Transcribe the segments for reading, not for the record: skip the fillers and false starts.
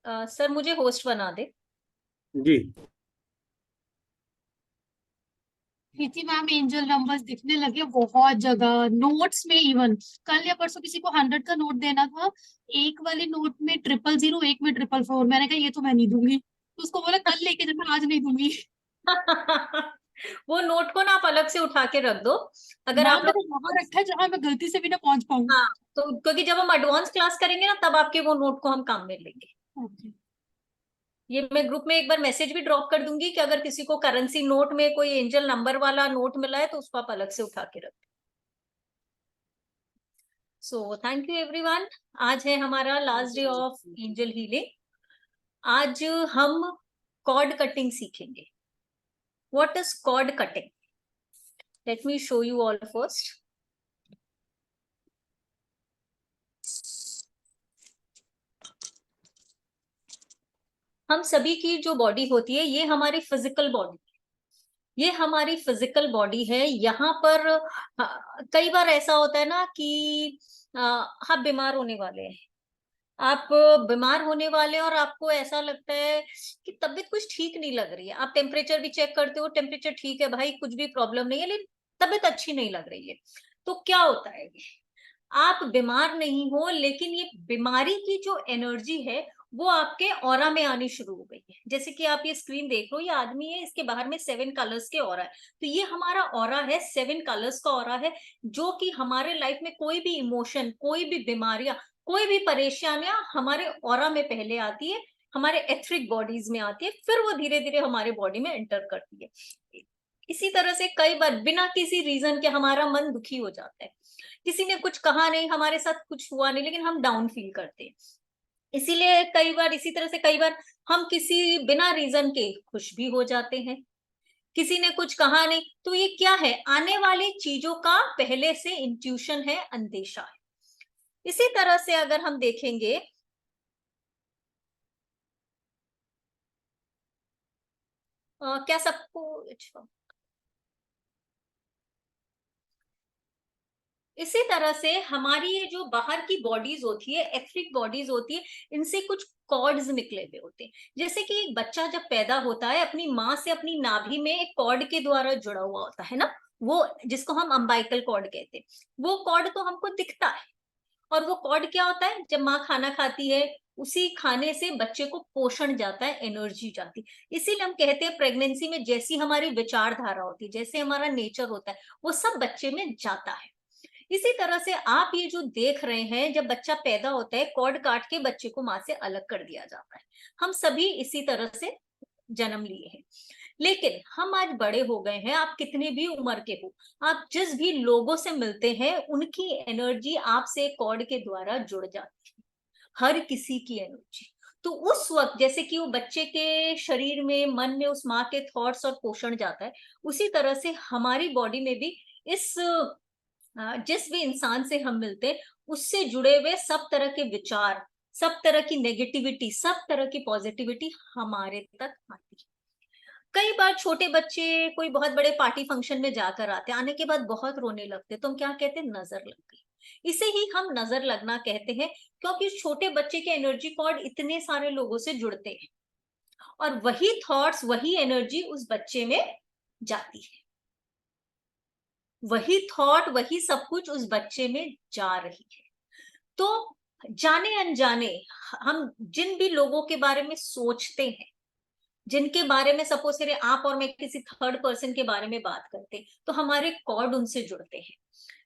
Sir मुझे host बना दे। जी। प्रीति ma'am, angel numbers दिखने लगे बहुत जगह, नोट्स में इवन। कल या परसों किसी को 100 का नोट देना था, एक वाले नोट में 000, एक में 444। मैंने कहा ये तो मैं नहीं दूंगी, तो उसको बोला कल लेके जाना, आज नहीं दूंगी। वो नोट को ना आप अलग से उठा के रख दो। अगर मैम आप मैंने लोग, वहां रखा है जहां मैं गलती से भी ना पहुंच पाऊँ। हाँ, तो क्योंकि जब हम एडवांस क्लास करेंगे ना तब आपके वो नोट को हम काम में लेंगे। ओके। ये मैं ग्रुप में एक बार मैसेज भी ड्रॉप कर दूंगी कि अगर किसी को करेंसी नोट में कोई एंजल नंबर वाला नोट मिला है तो उसको आप अलग से उठा के रख। So thank you everyone. आज है हमारा last day of angel healing. आज हम कॉर्ड कटिंग सीखेंगे। What is cord cutting? Let me show you all first. हम सभी की जो बॉडी होती है ये हमारी फिजिकल बॉडी, ये हमारी फिजिकल बॉडी है। यहाँ पर कई बार ऐसा होता है ना कि आप बीमार होने वाले हैं, आप बीमार होने वाले हैं और आपको ऐसा लगता है कि तबीयत कुछ ठीक नहीं लग रही है। आप टेम्परेचर भी चेक करते हो, टेम्परेचर ठीक है भाई, कुछ भी प्रॉब्लम नहीं है, लेकिन तबीयत अच्छी नहीं लग रही है। तो क्या होता है, आप बीमार नहीं हो लेकिन ये बीमारी की जो एनर्जी है वो आपके ऑरा में आनी शुरू हो गई है। जैसे कि आप ये स्क्रीन देख लो, ये आदमी है, इसके बाहर में 7 कलर्स के ऑरा है। तो ये हमारा ऑरा है, 7 कलर्स का ऑरा है, जो कि हमारे लाइफ में कोई भी इमोशन, कोई भी बीमारियां, कोई भी परेशानियां हमारे ऑरा में पहले आती है, हमारे एथरिक बॉडीज में आती है, फिर वो धीरे धीरे हमारे बॉडी में एंटर करती है। इसी तरह से कई बार बिना किसी रीजन के हमारा मन दुखी हो जाता है। किसी ने कुछ कहा नहीं, हमारे साथ कुछ हुआ नहीं, लेकिन हम डाउन फील करते हैं। इसीलिए कई बार, इसी तरह से कई बार हम किसी बिना रीजन के खुश भी हो जाते हैं। किसी ने कुछ कहा नहीं, तो ये क्या है, आने वाली चीजों का पहले से इंट्यूशन है, अंदेशा है। इसी तरह से अगर हम देखेंगे, क्या सबको, अच्छा, इसी तरह से हमारी ये जो बाहर की बॉडीज होती है, एथरिक बॉडीज होती है, इनसे कुछ कॉर्ड्स निकले हुए होते हैं। जैसे कि एक बच्चा जब पैदा होता है, अपनी माँ से अपनी नाभि में एक कॉर्ड के द्वारा जुड़ा हुआ होता है ना, वो जिसको हम अम्बाइकल कॉर्ड कहते हैं। वो कॉर्ड तो हमको दिखता है। और वो कॉर्ड क्या होता है, जब माँ खाना खाती है उसी खाने से बच्चे को पोषण जाता है, एनर्जी जाती है। इसीलिए हम कहते हैं प्रेगनेंसी में जैसी हमारी विचारधारा होती है, जैसे हमारा नेचर होता है, वो सब बच्चे में जाता है। इसी तरह से आप ये जो देख रहे हैं, जब बच्चा पैदा होता है कॉर्ड काट के बच्चे को माँ से अलग कर दिया जाता है। हम सभी इसी तरह से जन्म लिए हैं। लेकिन हम आज बड़े हो गए हैं, आप कितने भी उम्र के हो, आप जिस भी लोगों से मिलते हैं उनकी एनर्जी आपसे कॉर्ड के द्वारा जुड़ जाती है, हर किसी की एनर्जी। तो उस वक्त जैसे कि वो बच्चे के शरीर में, मन में उस माँ के थॉट्स और पोषण जाता है, उसी तरह से हमारी बॉडी में भी इस जिस भी इंसान से हम मिलते हैं उससे जुड़े हुए सब तरह के विचार, सब तरह की नेगेटिविटी, सब तरह की पॉजिटिविटी हमारे तक आती है। कई बार छोटे बच्चे कोई बहुत बड़े पार्टी फंक्शन में जाकर आते हैं, आने के बाद बहुत रोने लगते, तो हम क्या कहते हैं, नजर लग गई। इसे ही हम नजर लगना कहते हैं, क्योंकि छोटे बच्चे के एनर्जी कॉर्ड इतने सारे लोगों से जुड़ते हैं और वही थॉट्स, वही एनर्जी उस बच्चे में जाती है, वही थॉट, वही सब कुछ उस बच्चे में जा रही है। तो जाने अनजाने हम जिन भी लोगों के बारे में सोचते हैं, जिनके बारे में सपोज करें आप और मैं किसी थर्ड पर्सन के बारे में बात करते हैं, तो हमारे कॉर्ड उनसे जुड़ते हैं।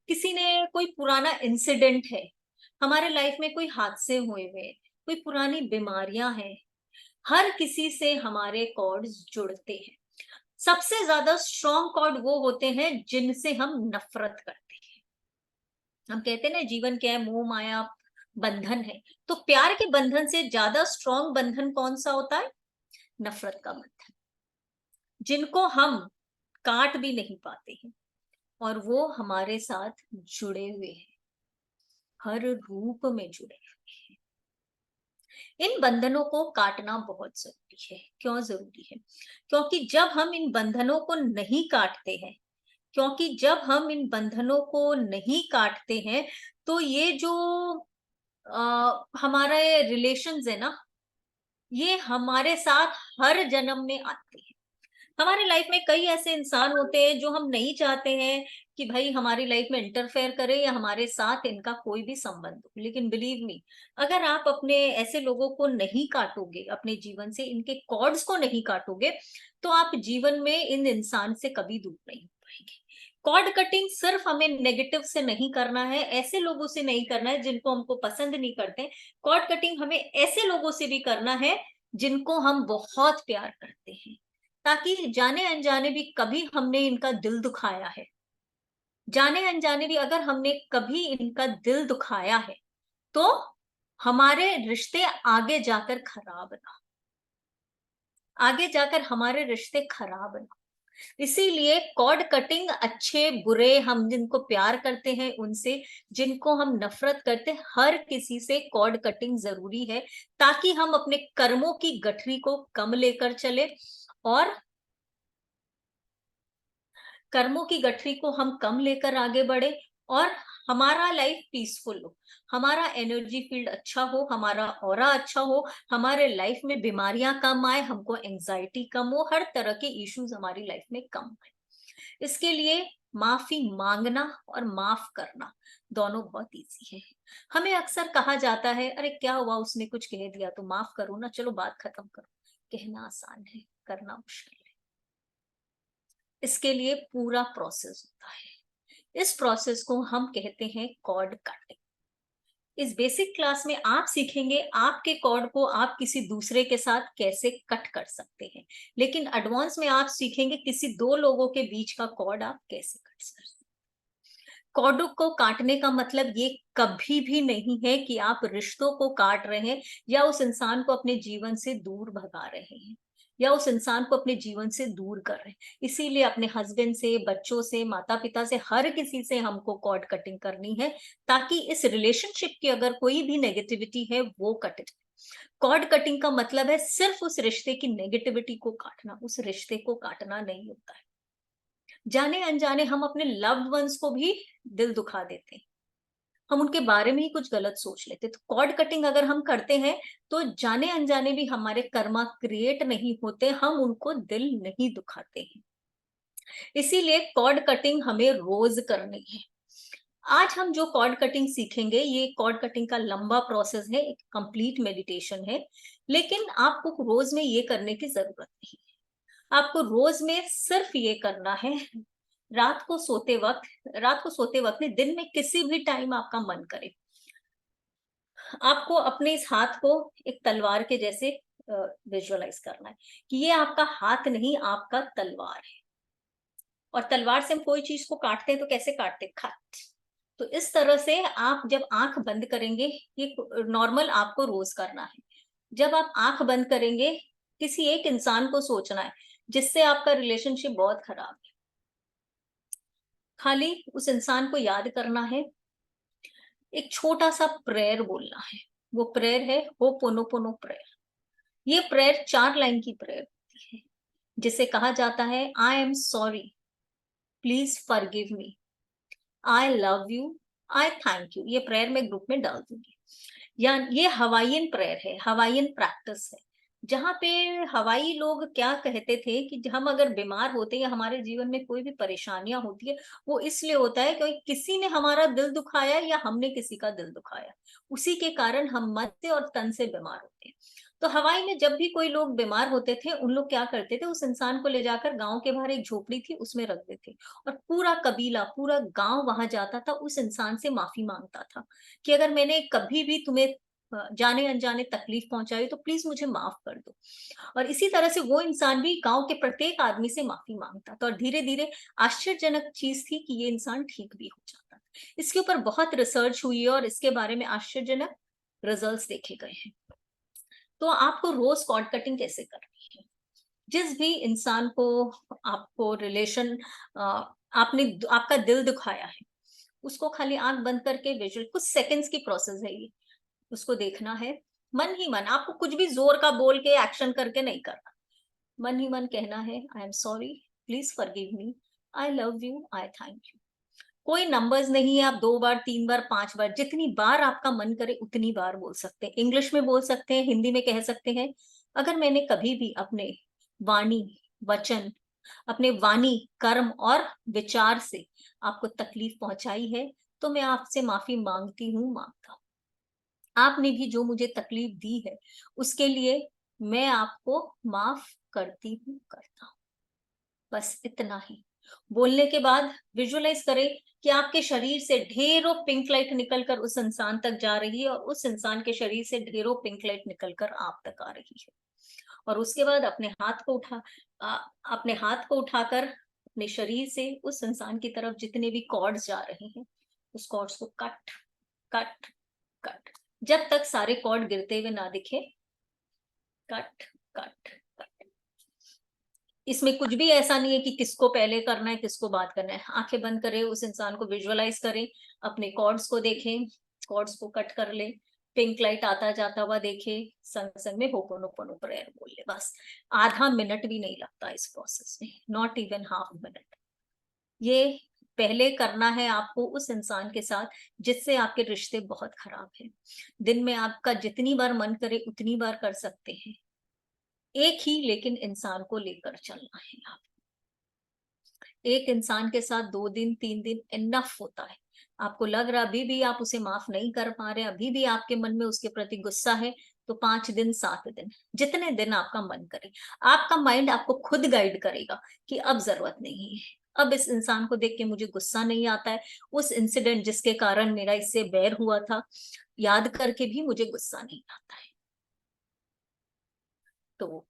किसी ने कोई पुराना इंसिडेंट है, हमारे लाइफ में कोई हादसे हुए हुए, कोई पुरानी बीमारियां हैं, हर किसी से हमारे कॉर्ड जुड़ते हैं। सबसे ज्यादा स्ट्रॉन्ग कॉर्ड वो होते हैं जिनसे हम नफरत करते हैं। हम कहते हैं ना, जीवन क्या है, मोह माया बंधन है। तो प्यार के बंधन से ज्यादा स्ट्रॉन्ग बंधन कौन सा होता है? नफरत का बंधन, जिनको हम काट भी नहीं पाते हैं और वो हमारे साथ जुड़े हुए हैं, हर रूप में जुड़े हुए हैं। इन बंधनों को काटना बहुत जरूरी है। क्यों जरूरी है? क्योंकि जब हम इन बंधनों को नहीं काटते हैं, क्योंकि जब हम इन बंधनों को नहीं काटते हैं, तो ये जो हमारा ये रिलेशंस है ना, ये हमारे साथ हर जन्म में आते हैं। हमारे लाइफ में कई ऐसे इंसान होते हैं जो हम नहीं चाहते हैं कि भाई हमारी लाइफ में इंटरफेयर करे या हमारे साथ इनका कोई भी संबंध हो, लेकिन बिलीव मी, अगर आप अपने ऐसे लोगों को नहीं काटोगे, अपने जीवन से इनके कॉर्ड्स को नहीं काटोगे, तो आप जीवन में इन इंसान से कभी दूर नहीं हो पाएंगे। कॉर्ड कटिंग सिर्फ हमें नेगेटिव से नहीं करना है, ऐसे लोगों से नहीं करना है जिनको हमको पसंद नहीं करते। कॉर्ड कटिंग हमें ऐसे लोगों से भी करना है जिनको हम बहुत प्यार करते हैं, ताकि जाने अनजाने भी कभी हमने इनका दिल दुखाया है, जाने अनजाने भी अगर हमने कभी इनका दिल दुखाया है, तो हमारे रिश्ते आगे जाकर हमारे रिश्ते खराब ना। इसीलिए कॉर्ड कटिंग अच्छे बुरे, हम जिनको प्यार करते हैं उनसे, जिनको हम नफरत करते हैं, हर किसी से कॉर्ड कटिंग जरूरी है, ताकि हम अपने कर्मों की गठरी को कम लेकर चले, और कर्मों की गठरी को हम कम लेकर आगे बढ़े, और हमारा लाइफ पीसफुल हो, हमारा एनर्जी फील्ड अच्छा हो, हमारा ऑरा अच्छा हो, हमारे लाइफ में बीमारियां कम आए, हमको एंजाइटी कम हो, हर तरह के इश्यूज हमारी लाइफ में कम आए। इसके लिए माफी मांगना और माफ करना दोनों बहुत इजी है। हमें अक्सर कहा जाता है, अरे क्या हुआ, उसने कुछ कह दिया तो माफ करो ना, चलो बात खत्म करो। कहना आसान है, करना मुश्किल है। इसके लिए पूरा प्रोसेस होता है। इस प्रोसेस को हम कहते हैं कॉर्ड कटिंग। इस बेसिक क्लास में आप सीखेंगे आपके कॉर्ड को आप किसी दूसरे के साथ कैसे कट कर सकते हैं, लेकिन एडवांस में आप सीखेंगे किसी दो लोगों के बीच का कॉर्ड आप कैसे कट सकते हैं। कॉर्ड को काटने का मतलब ये कभी भी नहीं है कि आप रिश्तों को काट रहे हैं, या उस इंसान को अपने जीवन से दूर भगा रहे हैं, या उस इंसान को अपने जीवन से दूर कर रहे हैं। इसीलिए अपने हस्बैंड से, बच्चों से, माता पिता से, हर किसी से हमको कॉर्ड कटिंग करनी है, ताकि इस रिलेशनशिप की अगर कोई भी नेगेटिविटी है वो कट जाए। कॉर्ड कटिंग का मतलब है सिर्फ उस रिश्ते की नेगेटिविटी को काटना, उस रिश्ते को काटना नहीं होता है। जाने अनजाने हम अपने लव्ड वंस को भी दिल दुखा देते हैं, हम उनके बारे में ही कुछ गलत सोच लेते हैं। तो कॉर्ड कटिंग अगर हम करते हैं, तो जाने अनजाने भी हमारे कर्मा क्रिएट नहीं होते, हम उनको दिल नहीं दुखाते हैं। इसीलिए कॉर्ड कटिंग हमें रोज करनी है। आज हम जो कॉर्ड कटिंग सीखेंगे, ये कॉर्ड कटिंग का लंबा प्रोसेस है, एक कंप्लीट मेडिटेशन है, लेकिन आपको रोज में ये करने की जरूरत नहीं है। आपको रोज में सिर्फ ये करना है, रात को सोते वक्त नहीं, दिन में किसी भी टाइम आपका मन करे, आपको अपने इस हाथ को एक तलवार के जैसे विजुअलाइज करना है, कि ये आपका हाथ नहीं, आपका तलवार है। और तलवार से हम कोई चीज को काटते हैं तो कैसे काटते हैं, खट। तो इस तरह से आप जब आंख बंद करेंगे, ये नॉर्मल आपको रोज करना है। जब आप आंख बंद करेंगे, किसी एक इंसान को सोचना है जिससे आपका रिलेशनशिप बहुत खराब है, खाली उस इंसान को याद करना है, एक छोटा सा प्रेयर बोलना है। वो प्रेयर है होपोनोपोनो प्रेयर। ये प्रेयर 4 लाइन की प्रेयर होती है, जिसे कहा जाता है, I am sorry, please forgive me, I love you, I thank you. ये प्रेयर मैं ग्रुप में डाल दूंगी। या ये हवाईयन प्रेयर है, हवाईयन प्रैक्टिस है, जहाँ पे हवाई लोग क्या कहते थे कि हम अगर बीमार होते या हमारे जीवन में कोई भी परेशानियां होती है, वो इसलिए होता है क्योंकि किसी ने हमारा दिल दुखाया या हमने किसी का दिल दुखाया, उसी के कारण हम मन से और तन से बीमार होते हैं। तो हवाई में जब भी कोई लोग बीमार होते थे, उन लोग क्या करते थे, उस इंसान को ले जाकर गांव के बाहर एक झोपड़ी थी उसमें रख देते, और पूरा कबीला, पूरा गांव वहां जाता था, उस इंसान से माफी मांगता था कि अगर मैंने कभी भी तुम्हें जाने अनजाने तकलीफ पहुंचाई तो प्लीज मुझे माफ कर दो। और इसी तरह से वो इंसान भी गांव के प्रत्येक आदमी से माफी मांगता था, और धीरे धीरे आश्चर्यजनक चीज थी कि ये इंसान ठीक भी हो जाता था। इसके ऊपर बहुत रिसर्च हुई है और इसके बारे में आश्चर्यजनक रिजल्ट्स देखे गए हैं। तो आपको रोज कॉर्ड कटिंग कैसे करनी है, जिस भी इंसान को आपको रिलेशन आपने आपका दिल दुखाया है, उसको खाली आंख बंद करके विजुअल, कुछ सेकंड्स की प्रोसेस है ये, उसको देखना है, मन ही मन, आपको कुछ भी जोर का बोल के एक्शन करके नहीं करना, मन ही मन कहना है, I am sorry, please forgive me, I love you, I thank you. कोई नंबर्स नहीं है, आप 2 बार, 3 बार, 5 बार, जितनी बार आपका मन करे उतनी बार बोल सकते हैं। इंग्लिश में बोल सकते हैं, हिंदी में कह सकते हैं, अगर मैंने कभी भी अपने वाणी, वचन, अपने वाणी, कर्म और विचार से आपको तकलीफ पहुंचाई है तो मैं आपसे माफी मांगती हूँ, मांगता हूँ। आपने भी जो मुझे तकलीफ दी है उसके लिए मैं आपको माफ करती हूँ, करता हूँ। बस इतना ही बोलने के बाद विजुअलाइज करें कि आपके शरीर से ढेरों पिंक लाइट निकलकर उस इंसान तक जा रही है और उस इंसान के शरीर से ढेरों पिंक लाइट निकलकर आप तक आ रही है। और उसके बाद अपने हाथ को उठाकर अपने शरीर से उस इंसान की तरफ जितने भी कॉर्ड्स जा रहे हैं उस कॉर्ड्स को कट कट कट, जब तक सारे कॉर्ड गिरते हुए ना दिखे, कट कट कट। इसमें कुछ भी ऐसा नहीं है कि किसको पहले करना है किसको बाद करना है। आंखें बंद करें, उस इंसान को विजुअलाइज करें, अपने कॉर्ड्स को देखें, कॉर्ड्स को कट कर ले, पिंक लाइट आता जाता हुआ देखे, संग संग में होपोनोपोनो प्रेयर बोल ले। बस आधा मिनट भी नहीं लगता इस प्रोसेस में, नॉट इवन हाफ मिनट। ये पहले करना है आपको उस इंसान के साथ जिससे आपके रिश्ते बहुत खराब हैं। दिन में आपका जितनी बार मन करे उतनी बार कर सकते हैं, एक ही लेकिन इंसान को लेकर चलना है। आप एक इंसान के साथ 2 दिन 3 दिन इनफ होता है। आपको लग रहा अभी भी आप उसे माफ नहीं कर पा रहे, अभी भी आपके मन में उसके प्रति गुस्सा है, तो 5 दिन 7 दिन, जितने दिन आपका मन करे, आपका माइंड आपको खुद गाइड करेगा कि अब जरूरत नहीं है, अब इस इंसान को देख के मुझे गुस्सा नहीं आता है, उस इंसिडेंट जिसके कारण मेरा इससे बैर हुआ था याद करके भी मुझे गुस्सा नहीं आता है। तो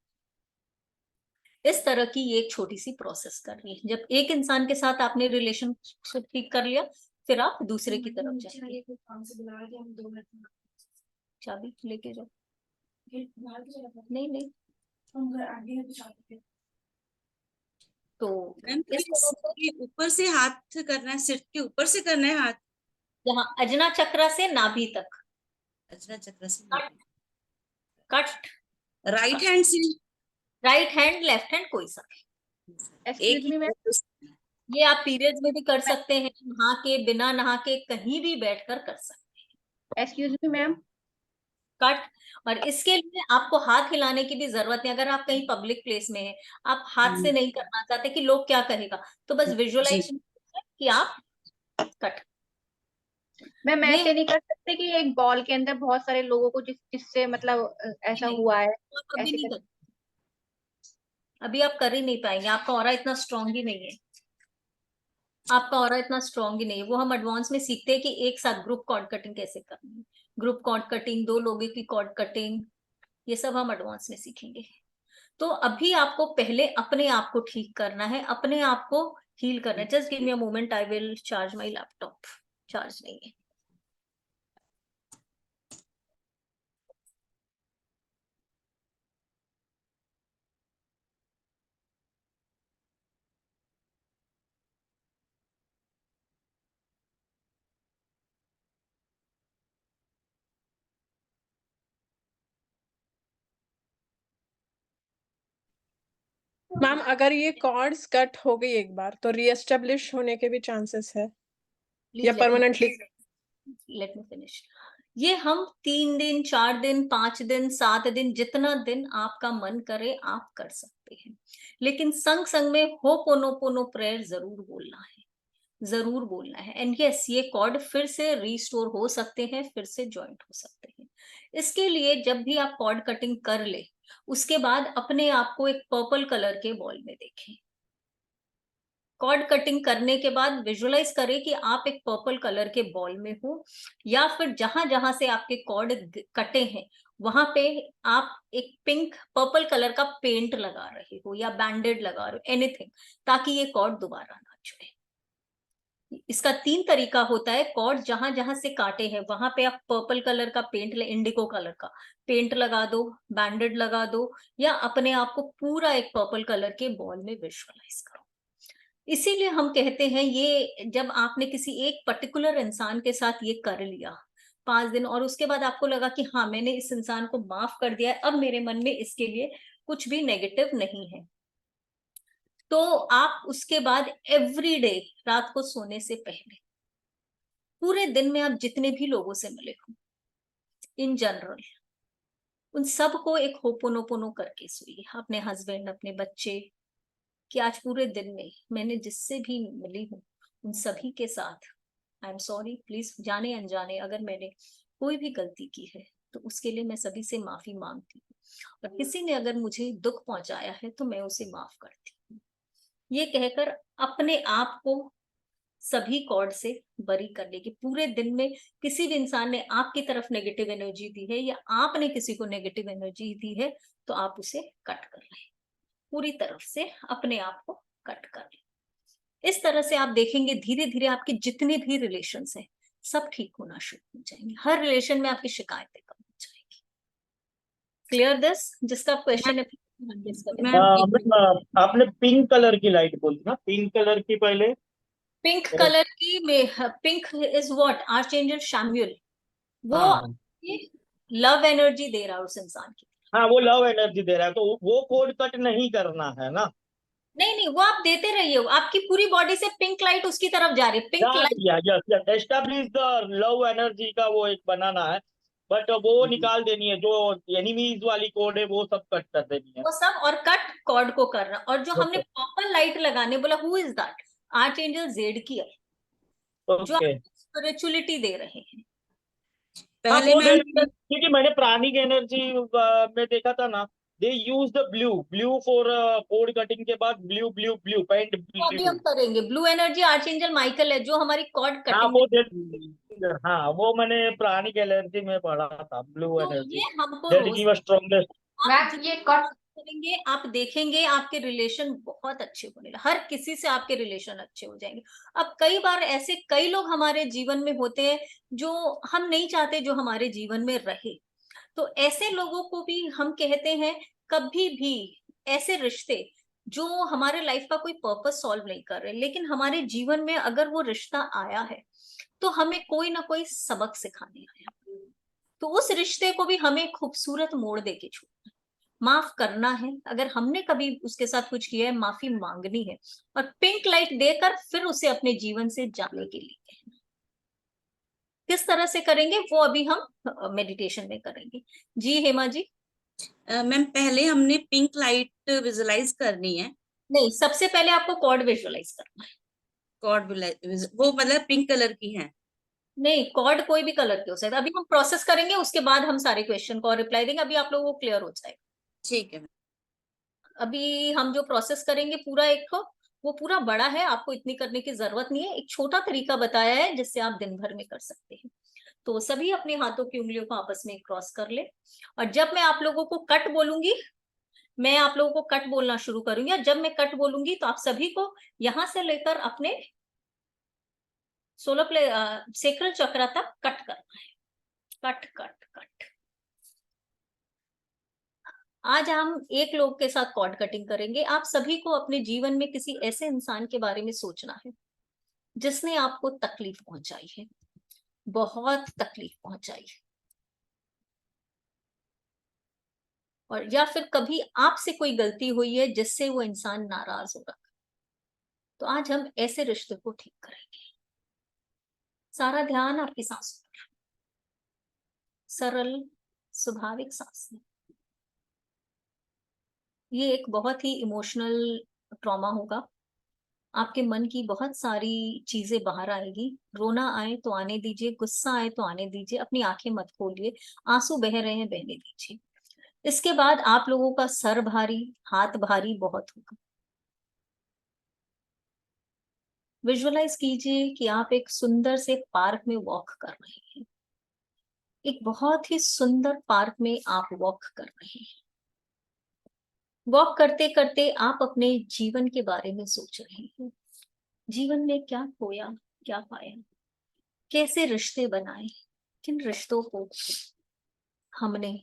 इस तरह की ये एक छोटी सी प्रोसेस करनी है। जब एक इंसान के साथ आपने रिलेशनशिप ठीक कर लिया, फिर आप दूसरे की तरफ जाइए। चाबी लेके जाओ। नहीं नहीं। तो मैम इस तरह से ऊपर से हाथ करना है, सिर के ऊपर से करना है हाथ, यहाँ अजना चक्र से नाभि तक अजरा चक्र से, कट कट। राइट हैंड से, राइट हैंड लेफ्ट हैंड कोई सा भी। एक ही ये आप पीरियड्स में भी कर सकते हैं, नहा के, बिना नहा के, कहीं भी बैठकर कर सकते हैं। Excuse me ma'am, cut. और इसके लिए आपको हाथ हिलाने की भी जरूरत नहीं। अगर आप कहीं पब्लिक प्लेस में हैं, आप हाथ से नहीं करना चाहते कि लोग क्या कहेगा, तो बस विजुअलाइज कि आप कट। मैम ये ऐसे नहीं कर सकते कि एक बॉल के अंदर बहुत सारे लोगों को जिससे मतलब ऐसा नहीं, हुआ है, आप अभी ऐसे नहीं कर। कर, अभी आप कर ही नहीं पाएंगे, आपका ऑरा इतना स्ट्रांग ही नहीं है, आपका ऑरा इतना स्ट्रांग ही नहीं है। वो हम एडवांस में सीखते हैं कि एक साथ ग्रुप कॉर्ड कटिंग कैसे करनी है, ग्रुप कॉर्ड कटिंग, 2 लोगों की कॉर्ड कटिंग, ये सब हम एडवांस में सीखेंगे। तो अभी आपको पहले अपने आप को ठीक करना है, अपने आप को हील करना है। Just give me a moment, I will charge my laptop, charge नहीं है। मैम अगर ये कॉर्ड्स कट हो गई एक बार तो रीएस्टेब्लिश होने के भी चांसेस है या परमानेंटली? Let me finish. ये हम 3 दिन 4 दिन 5 दिन 7 दिन, जितना दिन आपका मन करे आप कर सकते हैं, लेकिन संग संग में होपोनोपोनो प्रेयर जरूर बोलना है, जरूर बोलना है। एंड यस, ये कॉर्ड फिर से रिस्टोर हो सकते हैं, फिर से ज्वाइंट हो सकते हैं। इसके लिए जब भी आप कॉर्ड कटिंग कर ले, उसके बाद अपने आप को एक पर्पल कलर के बॉल में देखें। कॉर्ड कटिंग करने के बाद विजुअलाइज करें कि आप एक पर्पल कलर के बॉल में हो, या फिर जहां जहां से आपके कॉर्ड कटे हैं वहां पे आप एक पिंक पर्पल कलर का पेंट लगा रहे हो या बैंडेड लगा रहे हो, एनीथिंग, ताकि ये कॉर्ड दोबारा ना जुड़े। इसका 3 तरीका होता है। कॉर्ड जहां जहां से काटे हैं वहां पे आप पर्पल कलर का पेंट, इंडिगो कलर का पेंट लगा दो, बैंडेड लगा दो, या अपने आप को पूरा एक पर्पल कलर के बॉल में विजुअलाइज करो। इसीलिए हम कहते हैं, ये जब आपने किसी एक पर्टिकुलर इंसान के साथ ये कर लिया 5 दिन, और उसके बाद आपको लगा कि हाँ मैंने इस इंसान को माफ कर दिया है, अब मेरे मन में इसके लिए कुछ भी नेगेटिव नहीं है, तो आप उसके बाद एवरी डे रात को सोने से पहले पूरे दिन में आप जितने भी लोगों से मिले हो इन जनरल, उन सबको एक होपोनोपोनो करके सोइए, अपने हस्बैंड, अपने बच्चे, कि आज पूरे दिन में मैंने जिससे भी मिली हूँ उन सभी के साथ आई एम सॉरी, प्लीज जाने अनजाने अगर मैंने कोई भी गलती की है तो उसके लिए मैं सभी से माफी मांगती हूँ, और किसी ने अगर मुझे दुख पहुंचाया है तो मैं उसे माफ करती हूँ। ये कहकर अपने आप को सभी कॉर्ड से बरी कर लेगी। पूरे दिन में किसी भी इंसान ने आपकी तरफ नेगेटिव एनर्जी दी है या आपने किसी को नेगेटिव एनर्जी दी है तो आप उसे कट कर लें, पूरी तरफ से अपने आप को कट कर लें। इस तरह से आप देखेंगे धीरे धीरे आपके जितने भी रिलेशंस हैं सब ठीक होना शुरू हो जाएंगे, हर रिलेशन में आपकी शिकायतें कम हो जाएंगी। Clear this? जिसका क्वेश्चन है मैम एक मिनट, मैम आपने पिंक कलर की लाइट बोली ना, पिंक कलर की पहले पिंक तो कलर की में, पिंक इज व्हाट, आर्चएंजल शैम्यूल, वो हाँ लव एनर्जी दे रहा है उस इंसान की। हाँ, वो लव एनर्जी दे रहा है, तो वो कोड कट नहीं करना है ना। नहीं नहीं, वो आप देते रहिए, आपकी पूरी बॉडी से पिंक लाइट उसकी तरफ जा रही है, पिंक जा लाइट। दिया, yes yes, establish the love energy का वो एक बनाना है, बट वो निकाल देनी है, जो एनिमीज वाली कोड है वो सब कट कर देनी है। वो सब और कट कॉर्ड को करना, और जो हमने ओके पर्पल लाइट लगाने बोला, हु इज दैट? आर्चएंजल जेडकियल, जो ओके। आपको स्पिरिचुअलिटी दे रहे हैं। हाँ, पहले वो दे मैम रही है, क्योंकि मैंने प्राणिक एनर्जी में देखा था ना, they use the blue blue for cord cutting के बाद ब्लू ब्लू ब्लू पेंट वो अभी हम ब्लू। करेंगे। ब्लू एनर्जी आर्चएंजल माइकल है जो हमारी कॉर्ड हाँ कटिंग। वो दे, हाँ वो मैंने प्राणिक एनर्जी में पढ़ा था, ब्लू तो एनर्जी ये हमको दैट रोज गिव स्ट्रॉन्गेस्ट। आप मैम ये कट करेंगे, आप देखेंगे आपके रिलेशन बहुत अच्छे होने लगे, हर किसी से आपके रिलेशन अच्छे हो जाएंगे। अब कई बार ऐसे कई लोग हमारे जीवन में होते हैं जो हम नहीं चाहते जो हमारे जीवन में रहे, तो ऐसे लोगों को भी हम कहते हैं कभी भी ऐसे रिश्ते जो हमारे लाइफ का कोई पर्पस सॉल्व नहीं कर रहे, लेकिन हमारे जीवन में अगर वो रिश्ता आया है तो हमें कोई ना कोई सबक सिखाने आया, तो उस रिश्ते को भी हमें खूबसूरत मोड़ देके छोड़ना, माफ करना है, अगर हमने कभी उसके साथ कुछ किया है माफी मांगनी है, और पिंक लाइट देकर फिर उसे अपने जीवन से जाने के लिए कहना। किस तरह से करेंगे वो अभी हम मेडिटेशन में करेंगे। जी हेमा जी। मैम पहले हमने पिंक लाइट विजुलाइज करनी है, नहीं, सबसे पहले आपको कॉर्ड विजुअलाइज करना है। कॉर्ड वो मतलब पिंक कलर की है। नहीं, कॉर्ड कोई भी कलर के हो सकता है, अभी हम प्रोसेस करेंगे उसके बाद हम सारे क्वेश्चन को रिप्लाई देंगे, अभी आप लोगों को क्लियर हो जाएगा। ठीक है मैम। अभी हम जो प्रोसेस करेंगे पूरा एक को, वो पूरा बड़ा है, आपको इतनी करने की जरूरत नहीं है, एक छोटा तरीका बताया है जिससे आप दिन भर में कर सकते हैं। तो सभी अपने हाथों की उंगलियों को आपस में क्रॉस कर ले, और जब मैं आप लोगों को कट बोलूंगी, मैं आप लोगों को कट बोलना शुरू करूंगी, और जब मैं कट बोलूंगी तो आप सभी को यहां से लेकर अपने सोलर प्ले सेक्रल चक्र तक कट करना है। Cut cut cut. आज हम एक लोग के साथ कॉर्ड कटिंग करेंगे। आप सभी को अपने जीवन में किसी ऐसे इंसान के बारे में सोचना है जिसने आपको तकलीफ पहुंचाई है, बहुत तकलीफ पहुंचाई है, और या फिर कभी आपसे कोई गलती हुई है जिससे वो इंसान नाराज हो रहा। तो आज हम ऐसे रिश्ते को ठीक करेंगे। सारा ध्यान आपकी सांसों पर, सरल स्वाभाविक सांस। ये एक बहुत ही इमोशनल ट्रॉमा होगा, आपके मन की बहुत सारी चीजें बाहर आएगी, रोना आए तो आने दीजिए, गुस्सा आए तो आने दीजिए, अपनी आंखें मत खोलिए, आंसू बह रहे हैं बहने दीजिए। इसके बाद आप लोगों का सर भारी, हाथ भारी बहुत होगा। विजुअलाइज कीजिए कि आप एक सुंदर से पार्क में वॉक कर रहे हैं, एक बहुत ही सुंदर पार्क में आप वॉक कर रहे हैं। वॉक करते करते आप अपने जीवन के बारे में सोच रहे हैं, जीवन में क्या खोया, क्या पाया, कैसे रिश्ते बनाए, किन रिश्तों को हमने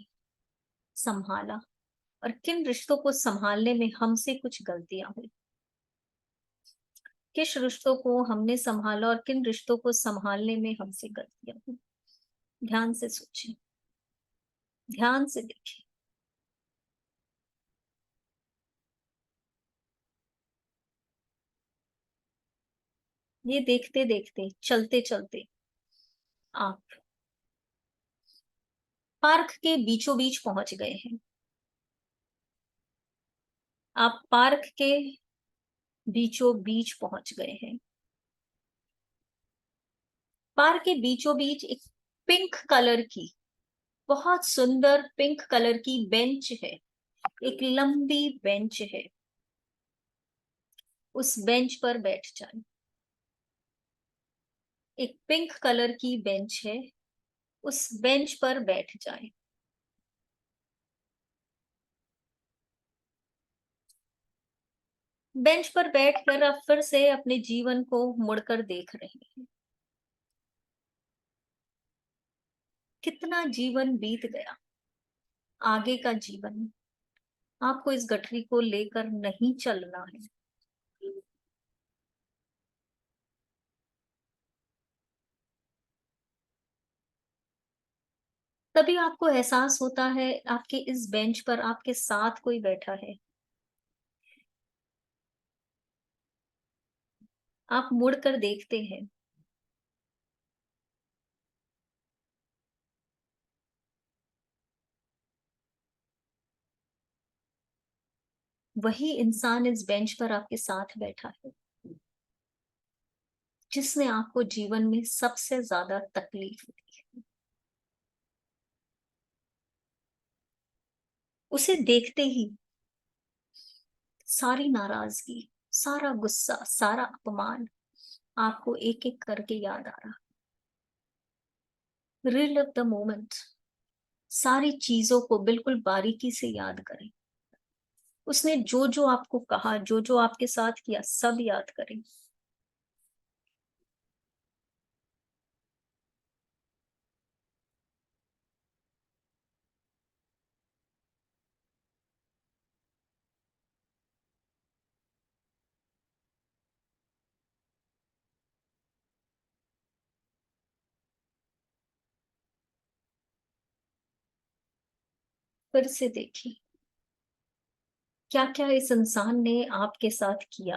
संभाला, और किन रिश्तों को संभालने में हमसे कुछ गलतियां हुई, किस रिश्तों को हमने संभाला और किन रिश्तों को संभालने में हमसे गलतियां हुई। ध्यान से सोचें, ध्यान से देखें। ये देखते देखते, चलते चलते आप पार्क के बीचों बीच पहुंच गए हैं। आप पार्क के बीचों बीच पहुंच गए हैं। पार्क के बीचों बीच एक पिंक कलर की, बहुत सुंदर पिंक कलर की बेंच है। एक लंबी बेंच है। उस बेंच पर बैठ जाए। एक पिंक कलर की बेंच है, उस बेंच पर बैठ जाए। बेंच पर बैठकर आप फिर से अपने जीवन को मुड़कर देख रहे हैं। कितना जीवन बीत गया। आगे का जीवन आपको इस गठरी को लेकर नहीं चलना है। तभी आपको एहसास होता है आपके इस बेंच पर आपके साथ कोई बैठा है। आप मुड़कर देखते हैं। वही इंसान इस बेंच पर आपके साथ बैठा है जिसने आपको जीवन में सबसे ज्यादा तकलीफ दी है। उसे देखते ही सारी नाराजगी, सारा गुस्सा, सारा अपमान आपको एक एक करके याद आ रहा। Relive the moment. सारी चीजों को बिल्कुल बारीकी से याद करें। उसने जो जो आपको कहा, जो जो आपके साथ किया, सब याद करें। फिर से देखिए क्या क्या इस इंसान ने आपके साथ किया,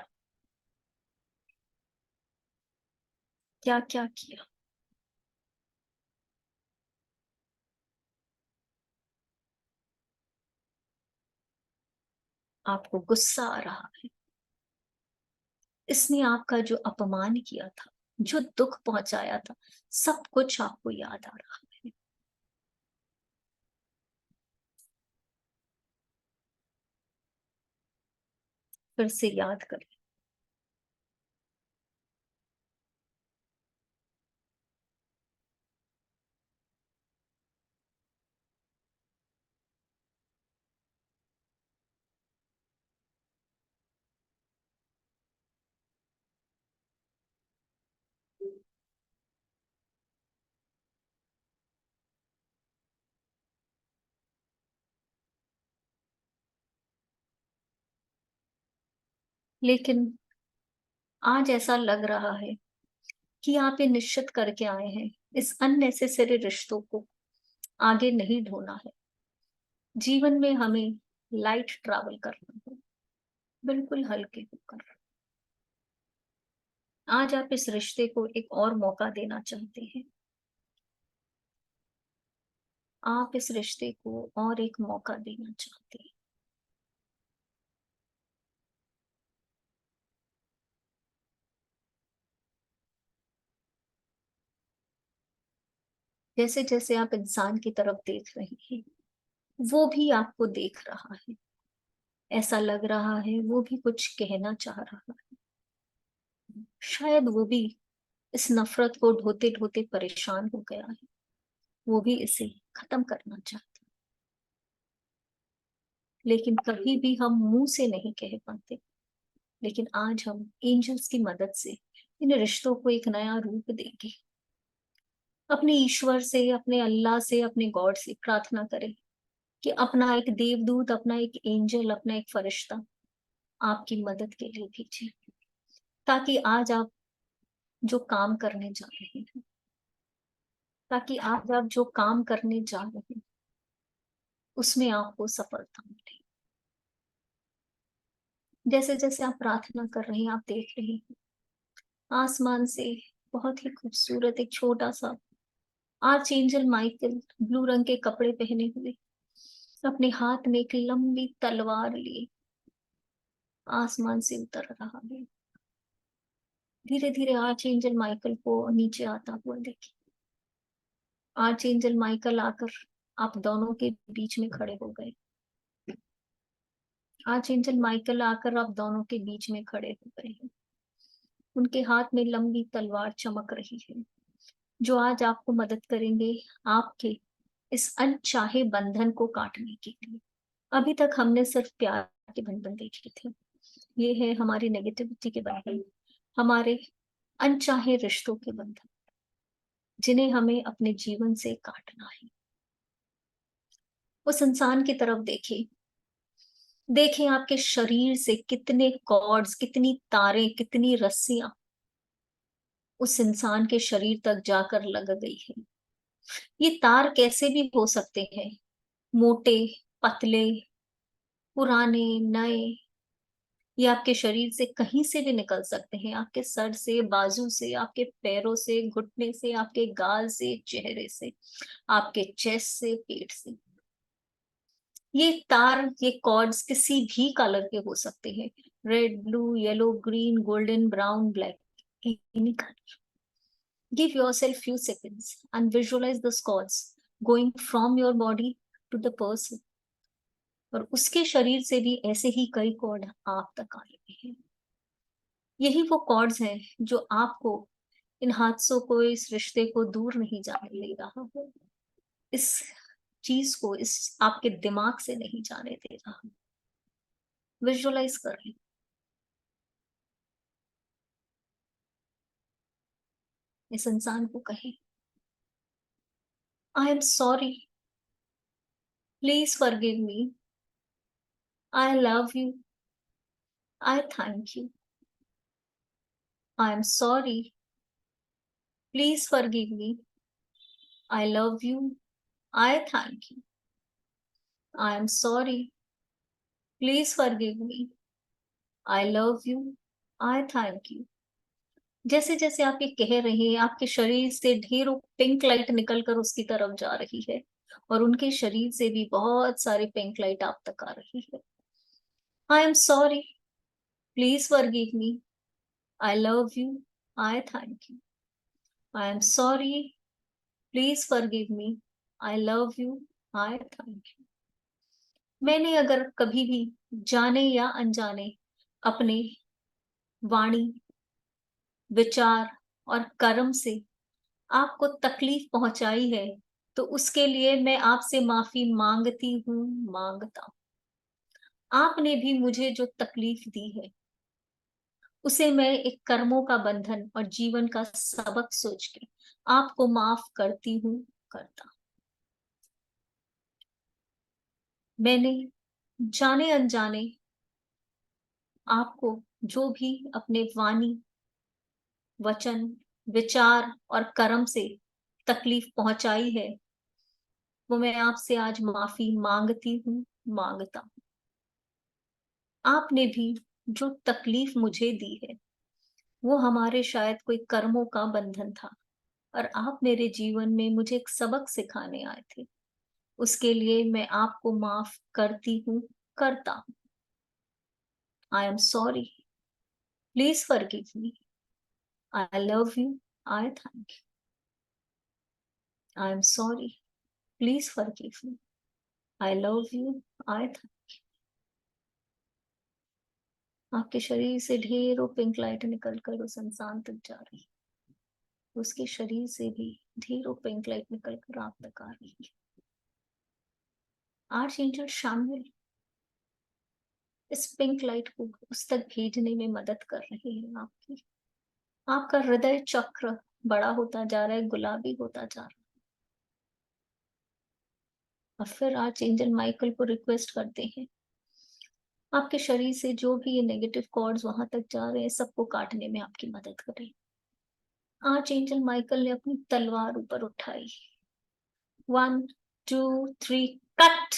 क्या क्या किया। आपको गुस्सा आ रहा है। इसने आपका जो अपमान किया था, जो दुख पहुंचाया था, सब कुछ आपको याद आ रहा है। फिर से याद करें। लेकिन आज ऐसा लग रहा है कि आप ये निश्चित करके आए हैं इस अननेसेसरी रिश्तों को आगे नहीं ढोना है। जीवन में हमें लाइट ट्रैवल करना है, बिल्कुल हल्के होकर। आज आप इस रिश्ते को एक और मौका देना चाहते हैं। आप इस रिश्ते को और एक मौका देना चाहते हैं। जैसे जैसे आप इंसान की तरफ देख रहे हैं, वो भी आपको देख रहा है। ऐसा लग रहा है वो भी कुछ कहना चाह रहा है। शायद वो भी इस नफरत को ढोते ढोते परेशान हो गया है। वो भी इसे खत्म करना चाहता है। लेकिन कभी भी हम मुंह से नहीं कह पाते। लेकिन आज हम एंजल्स की मदद से इन रिश्तों को एक नया रूप देंगे। अपने ईश्वर से, अपने अल्लाह से, अपने गॉड से प्रार्थना करें कि अपना एक देवदूत, अपना एक एंजल, अपना एक फरिश्ता आपकी मदद के लिए भेजे, ताकि आज आप जो काम करने जा रहे हैं, ताकि आज आप जो काम करने जा रहे हैं उसमें आपको सफलता मिले। जैसे जैसे आप प्रार्थना कर रहे हैं, आप देख रहे हैं आसमान से बहुत ही खूबसूरत एक छोटा सा आर्चएंजल माइकल ब्लू रंग के कपड़े पहने हुए अपने हाथ में एक लंबी तलवार लिए आसमान से उतर रहा है। धीरे धीरे आर्चएंजल माइकल को नीचे आता हुआ देखिए। आर्चएंजल माइकल आकर आप दोनों के बीच में खड़े हो गए। आर्चएंजल माइकल आकर आप दोनों के बीच में खड़े हो गए हैं। उनके हाथ में लंबी तलवार चमक रही है जो आज आपको मदद करेंगे आपके इस अनचाहे बंधन को काटने के लिए। अभी तक हमने सिर्फ प्यार के बंधन देखे थे, ये है हमारी नेगेटिविटी के बंधन, हमारे अनचाहे रिश्तों के बंधन, जिन्हें हमें अपने जीवन से काटना है। उस इंसान की तरफ देखें, देखें आपके शरीर से कितने कॉर्ड्स, कितनी तारें, कितनी रस्सियां उस इंसान के शरीर तक जाकर लग गई है। ये तार कैसे भी हो सकते हैं, मोटे, पतले, पुराने, नए। ये आपके शरीर से कहीं से भी निकल सकते हैं, आपके सर से, बाजू से, आपके पैरों से, घुटने से, आपके गाल से, चेहरे से, आपके चेस्ट से, पेट से। ये तार, ये कॉर्ड्स किसी भी कलर के हो सकते हैं, red, blue, yellow, green, golden, brown, black, any colour. Give yourself few seconds and visualize the cords going from your body to the person. और उसके शरीर से भी ऐसे ही कई कॉर्ड आप तक आ रहे हैं। यही वो कॉर्ड्स हैं जो आपको, इन हादसों को, इस रिश्ते को दूर नहीं जाने दे रहा है, इस चीज को, इस आपके दिमाग से नहीं जाने दे रहा। विजुअलाइज कर लें। इस इंसान को कहें, I am sorry, please forgive me, I love you, I thank you, I am sorry, please forgive me, I love you, I thank you, I am sorry, please forgive me, I love you, I thank you। जैसे जैसे आप ये कह रहे हैं, आपके शरीर से ढेरों पिंक लाइट निकलकर उसकी तरफ जा रही है और उनके शरीर से भी बहुत सारे पिंक लाइट आप तक आ रही है। I am sorry, please forgive me, I love you, I thank you, I am sorry, please forgive me, I love you, I thank you. मैंने अगर कभी भी जाने या अनजाने अपने वाणी, विचार और कर्म से आपको तकलीफ पहुंचाई है तो उसके लिए मैं आपसे माफी मांगती हूँ, मांगता हूँ। आपने भी मुझे जो तकलीफ दी है उसे मैं एक कर्मों का बंधन और जीवन का सबक सोच के आपको माफ करती हूँ, करता। मैंने जाने अनजाने आपको जो भी अपने वाणी, वचन, विचार और कर्म से तकलीफ पहुंचाई है वो मैं आपसे आज माफी मांगती हूँ, मांगता हूँ। आपने भी जो तकलीफ मुझे दी है वो हमारे शायद कोई कर्मों का बंधन था और आप मेरे जीवन में मुझे एक सबक सिखाने आए थे। उसके लिए मैं आपको माफ करती हूँ, करता हूँ। I am sorry, please forgive me, I love you, I thank you. I am sorry, please forgive me. I love you, I thank you. आपके शरीर से ढेरों पिंक लाइट निकलकर उस इंसान तक जा रही है। उसके शरीर से भी ढेरों पिंक लाइट निकलकर आप तक आ रही है। आर्चएंजल शामिल इस पिंक लाइट को उस तक भेजने में मदद कर रहे हैं आपकी। आपका हृदय चक्र बड़ा होता जा रहा है, गुलाबी होता जा रहा है। और फिर आर्चएंजल माइकल को रिक्वेस्ट करते हैं आपके शरीर से जो भी ये नेगेटिव कॉर्ड्स वहां तक जा रहे हैं सबको काटने में आपकी मदद करें। आर्चएंजल माइकल ने अपनी तलवार ऊपर उठाई। 1 2 3 कट।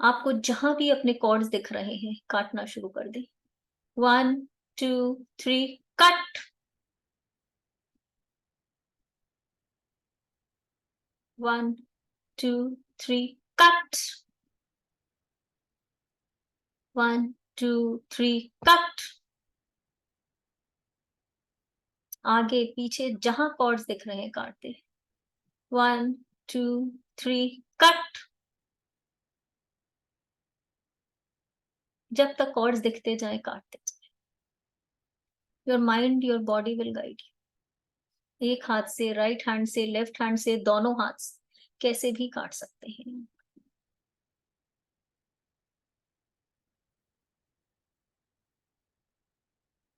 आपको जहां भी अपने कॉर्ड्स दिख रहे हैं काटना शुरू कर दे। 1 2 3 कट। 1 2 3 कट। 1 2 3 कट। आगे पीछे जहां कॉर्ड्स दिख रहे हैं काटते। 1 2 3 कट। जब तक कॉर्ड्स दिखते जाए काटते जाए। Your mind your body will guide you. एक हाथ से, राइट हैंड से, लेफ्ट हैंड से, दोनों हाथ से कैसे भी काट सकते हैं।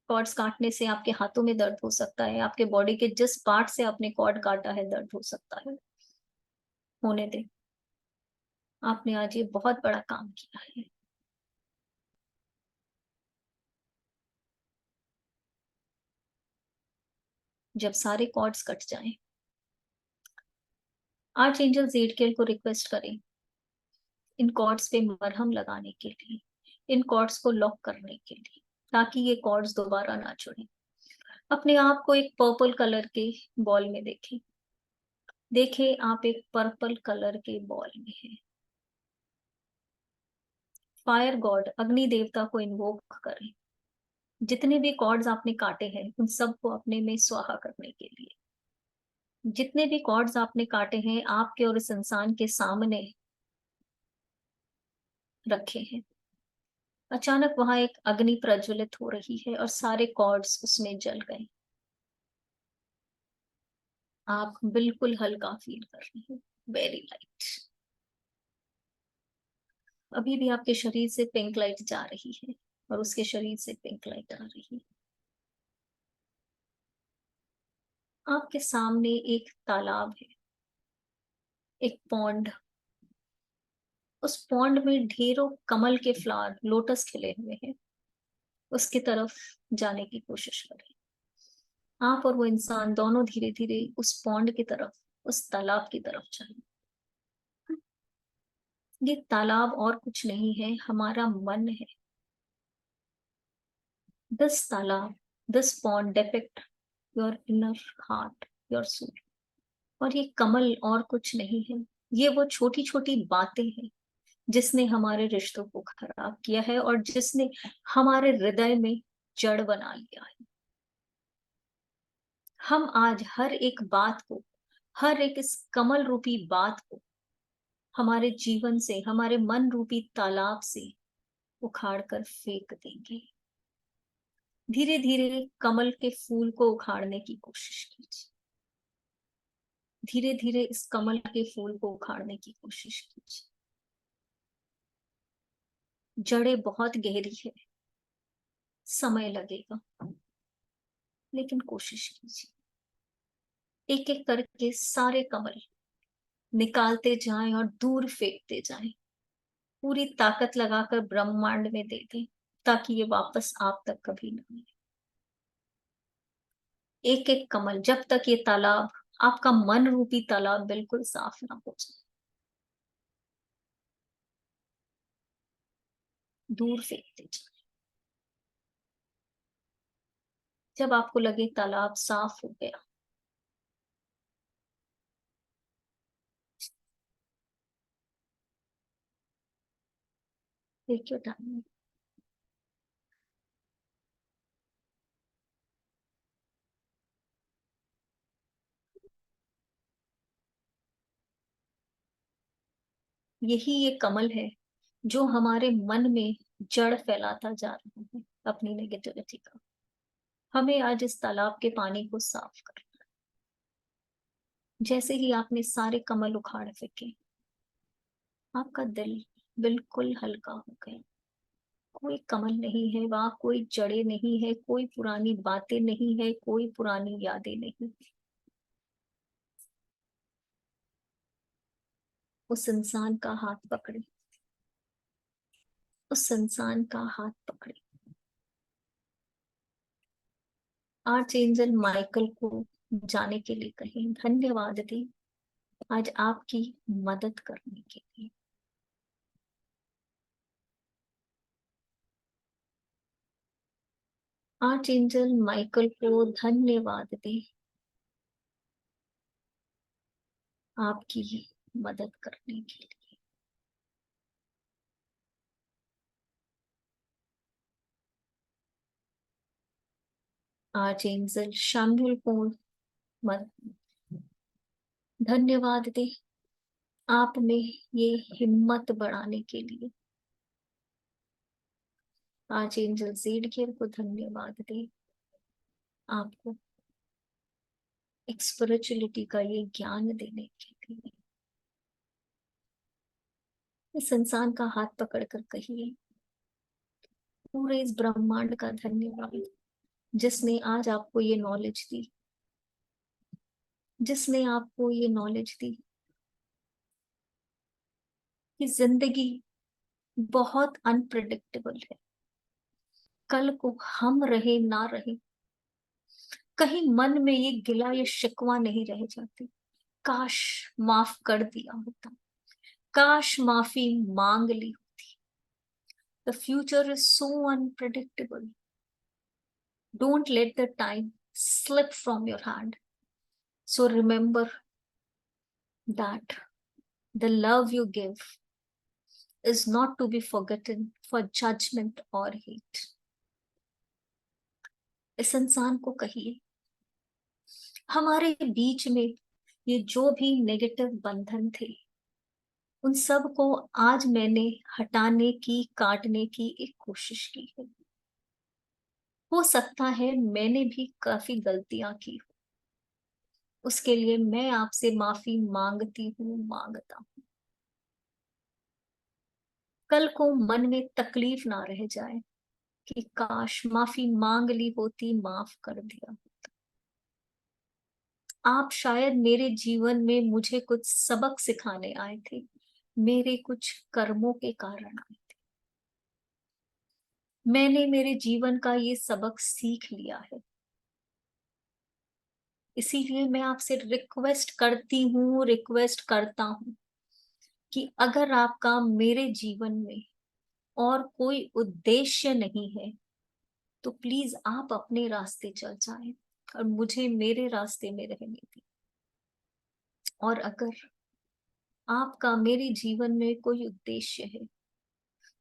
कॉर्ड्स काटने से आपके हाथों में दर्द हो सकता है, आपके बॉडी के जिस पार्ट से आपने कॉर्ड काटा है दर्द हो सकता है। होने दें, आपने आज ये बहुत बड़ा काम किया है। जब सारे कॉर्ड्स कट जाएं, आर्चएंजल ज़ेडकिएल को रिक्वेस्ट करें इन कॉर्ड्स पे मरहम लगाने के लिए, इन कॉर्ड्स को लॉक करने के लिए, ताकि ये कॉर्ड्स दोबारा ना जुड़े। अपने आप को एक पर्पल कलर के बॉल में देखें। देखें आप एक पर्पल कलर के बॉल में हैं। फायर गॉड, अग्नि देवता को इन्वोक करें। जितने भी कॉर्ड्स आपने काटे हैं उन सबको अपने में स्वाहा करने के लिए। जितने भी कॉर्ड्स आपने काटे हैं आपके और इस इंसान के सामने रखे हैं। अचानक वहां एक अग्नि प्रज्वलित हो रही है और सारे कॉर्ड्स उसमें जल गए। आप बिल्कुल हल्का फील कर रहे हैं, वेरी लाइट। अभी भी आपके शरीर से पिंक लाइट जा रही है और उसके शरीर से पिंक लाइट आ रही है। आपके सामने एक तालाब है, एक पॉन्ड। उस पॉन्ड में ढेरों कमल के फ्लावर, लोटस खिले हुए हैं। उसकी तरफ जाने की कोशिश करें। आप और वो इंसान दोनों धीरे धीरे उस पॉन्ड की तरफ, उस तालाब की तरफ जाएं। ये तालाब और कुछ नहीं है, हमारा मन है। दिस तालाब, this pond depict your inner heart, your soul. और ये कमल और कुछ नहीं है, ये वो छोटी छोटी बातें हैं जिसने हमारे रिश्तों को खराब किया है और जिसने हमारे हृदय में जड़ बना लिया है। हम आज हर एक बात को, हर एक इस कमल रूपी बात को हमारे जीवन से, हमारे मन रूपी तालाब से उखाड़ कर फेंक देंगे। धीरे धीरे कमल के फूल को उखाड़ने की कोशिश कीजिए। धीरे धीरे इस कमल के फूल को उखाड़ने की कोशिश कीजिए। जड़ें बहुत गहरी है, समय लगेगा, लेकिन कोशिश कीजिए। एक एक करके सारे कमल निकालते जाएं और दूर फेंकते जाएं। पूरी ताकत लगाकर ब्रह्मांड में दे दें ताकि ये वापस आप तक कभी ना आए। एक एक कमल, जब तक ये तालाब, आपका मन रूपी तालाब बिल्कुल साफ ना हो जाए, दूर फेंकते जाएं। जब आपको लगे तालाब साफ हो गया, टेक योर टाइम। यही ये कमल है जो हमारे मन में जड़ फैलाता जा रहा है अपनी नेगेटिविटी का। हमें आज इस तालाब के पानी को साफ करना है। जैसे ही आपने सारे कमल उखाड़ फेंके, आपका दिल बिल्कुल हल्का हो गया। कोई कमल नहीं है वहां, कोई जड़ें नहीं है, कोई पुरानी बातें नहीं है, कोई पुरानी यादें नहीं। उस इंसान का हाथ पकड़े, उस इंसान का हाथ पकड़े। आर्चएंजल माइकल को जाने के लिए कहें, धन्यवाद दी आज आपकी मदद करने के लिए। आर्चएंजल माइकल को धन्यवाद दे आपकी मदद करने के लिए। आर्चएंजल शाम्युल को धन्यवाद दे आप में ये हिम्मत बढ़ाने के लिए। आर्चएंजल ज़ेडकियल को धन्यवाद दे आपको एक स्पिरिचुअलिटी का ये ज्ञान देने के लिए। इस इंसान का हाथ पकड़कर कहिए, पूरे इस ब्रह्मांड का धन्यवाद जिसने आज आपको ये नॉलेज दी, जिसने आपको ये नॉलेज दी कि जिंदगी बहुत अनप्रेडिक्टेबल है। कल को हम रहे ना रहे, कहीं मन में ये गिला ये शिकवा नहीं रह जाती। काश माफ कर दिया होता, काश माफी मांग ली होती। The future is so unpredictable. Don't let the time slip from your hand. So remember that the love you give is not to be forgotten for judgment or hate. इस इंसान को कहिए, हमारे बीच में ये जो भी नेगेटिव बंधन थे उन सब को आज मैंने हटाने की, काटने की एक कोशिश की है। हो सकता है मैंने भी काफी गलतियां की हो, उसके लिए मैं आपसे माफी मांगती हूँ, मांगता हूँ। कल को मन में तकलीफ ना रह जाए कि काश माफी मांग ली होती, माफ कर दिया होता। आप शायद मेरे जीवन में मुझे कुछ सबक सिखाने आए थे, मेरे कुछ कर्मों के कारण आए थे। मैंने मेरे जीवन का ये सबक सीख लिया है। इसीलिए मैं आपसे रिक्वेस्ट करती हूँ, रिक्वेस्ट करता हूँ कि अगर आपका मेरे जीवन में और कोई उद्देश्य नहीं है तो प्लीज आप अपने रास्ते चल जाएं और मुझे मेरे रास्ते में रहने दें। और अगर आपका मेरे जीवन में कोई उद्देश्य है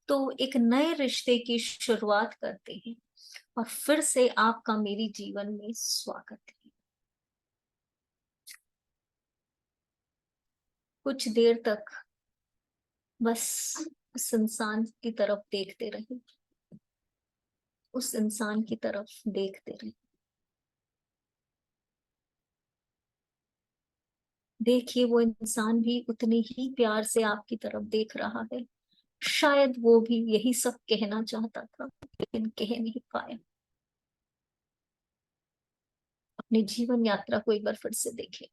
तो एक नए रिश्ते की शुरुआत करते हैं और फिर से आपका मेरे जीवन में स्वागत है। कुछ देर तक बस उस इंसान की तरफ देखते रहे, उस इंसान की तरफ देखते रहे। देखिए वो इंसान भी उतने ही प्यार से आपकी तरफ देख रहा है। शायद वो भी यही सब कहना चाहता था लेकिन कह नहीं पाया। अपनी जीवन यात्रा को एक बार फिर से देखें।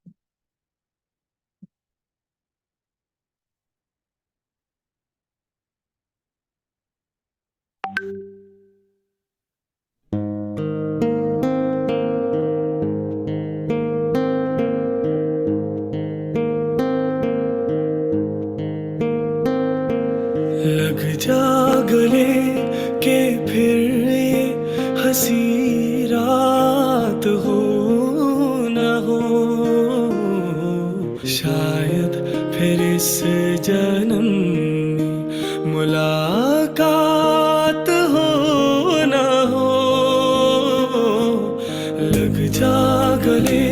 लग जा गले के फिर ये हंसी रात हो न हो, शायद फिर इस जन्म में मुलाकात हो न हो। लग जा गले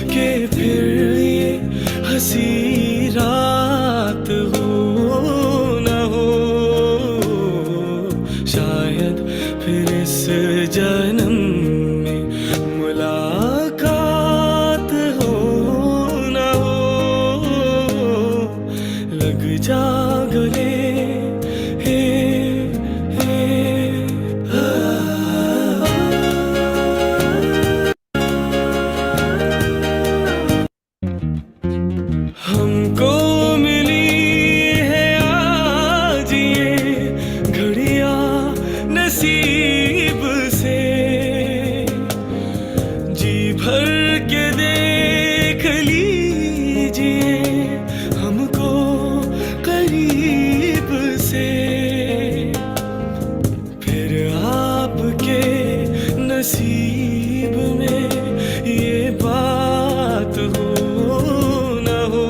के फिर ये हंसी रात हो न हो, शायद फिर इस जन्म में मुलाकात हो न हो। लग जा गले हमको मिली है आज ये घड़ियां नसीब से, जी भर के देख लीजिए हमको करीब से। फिर आपके नसीब में ये बात हो न हो,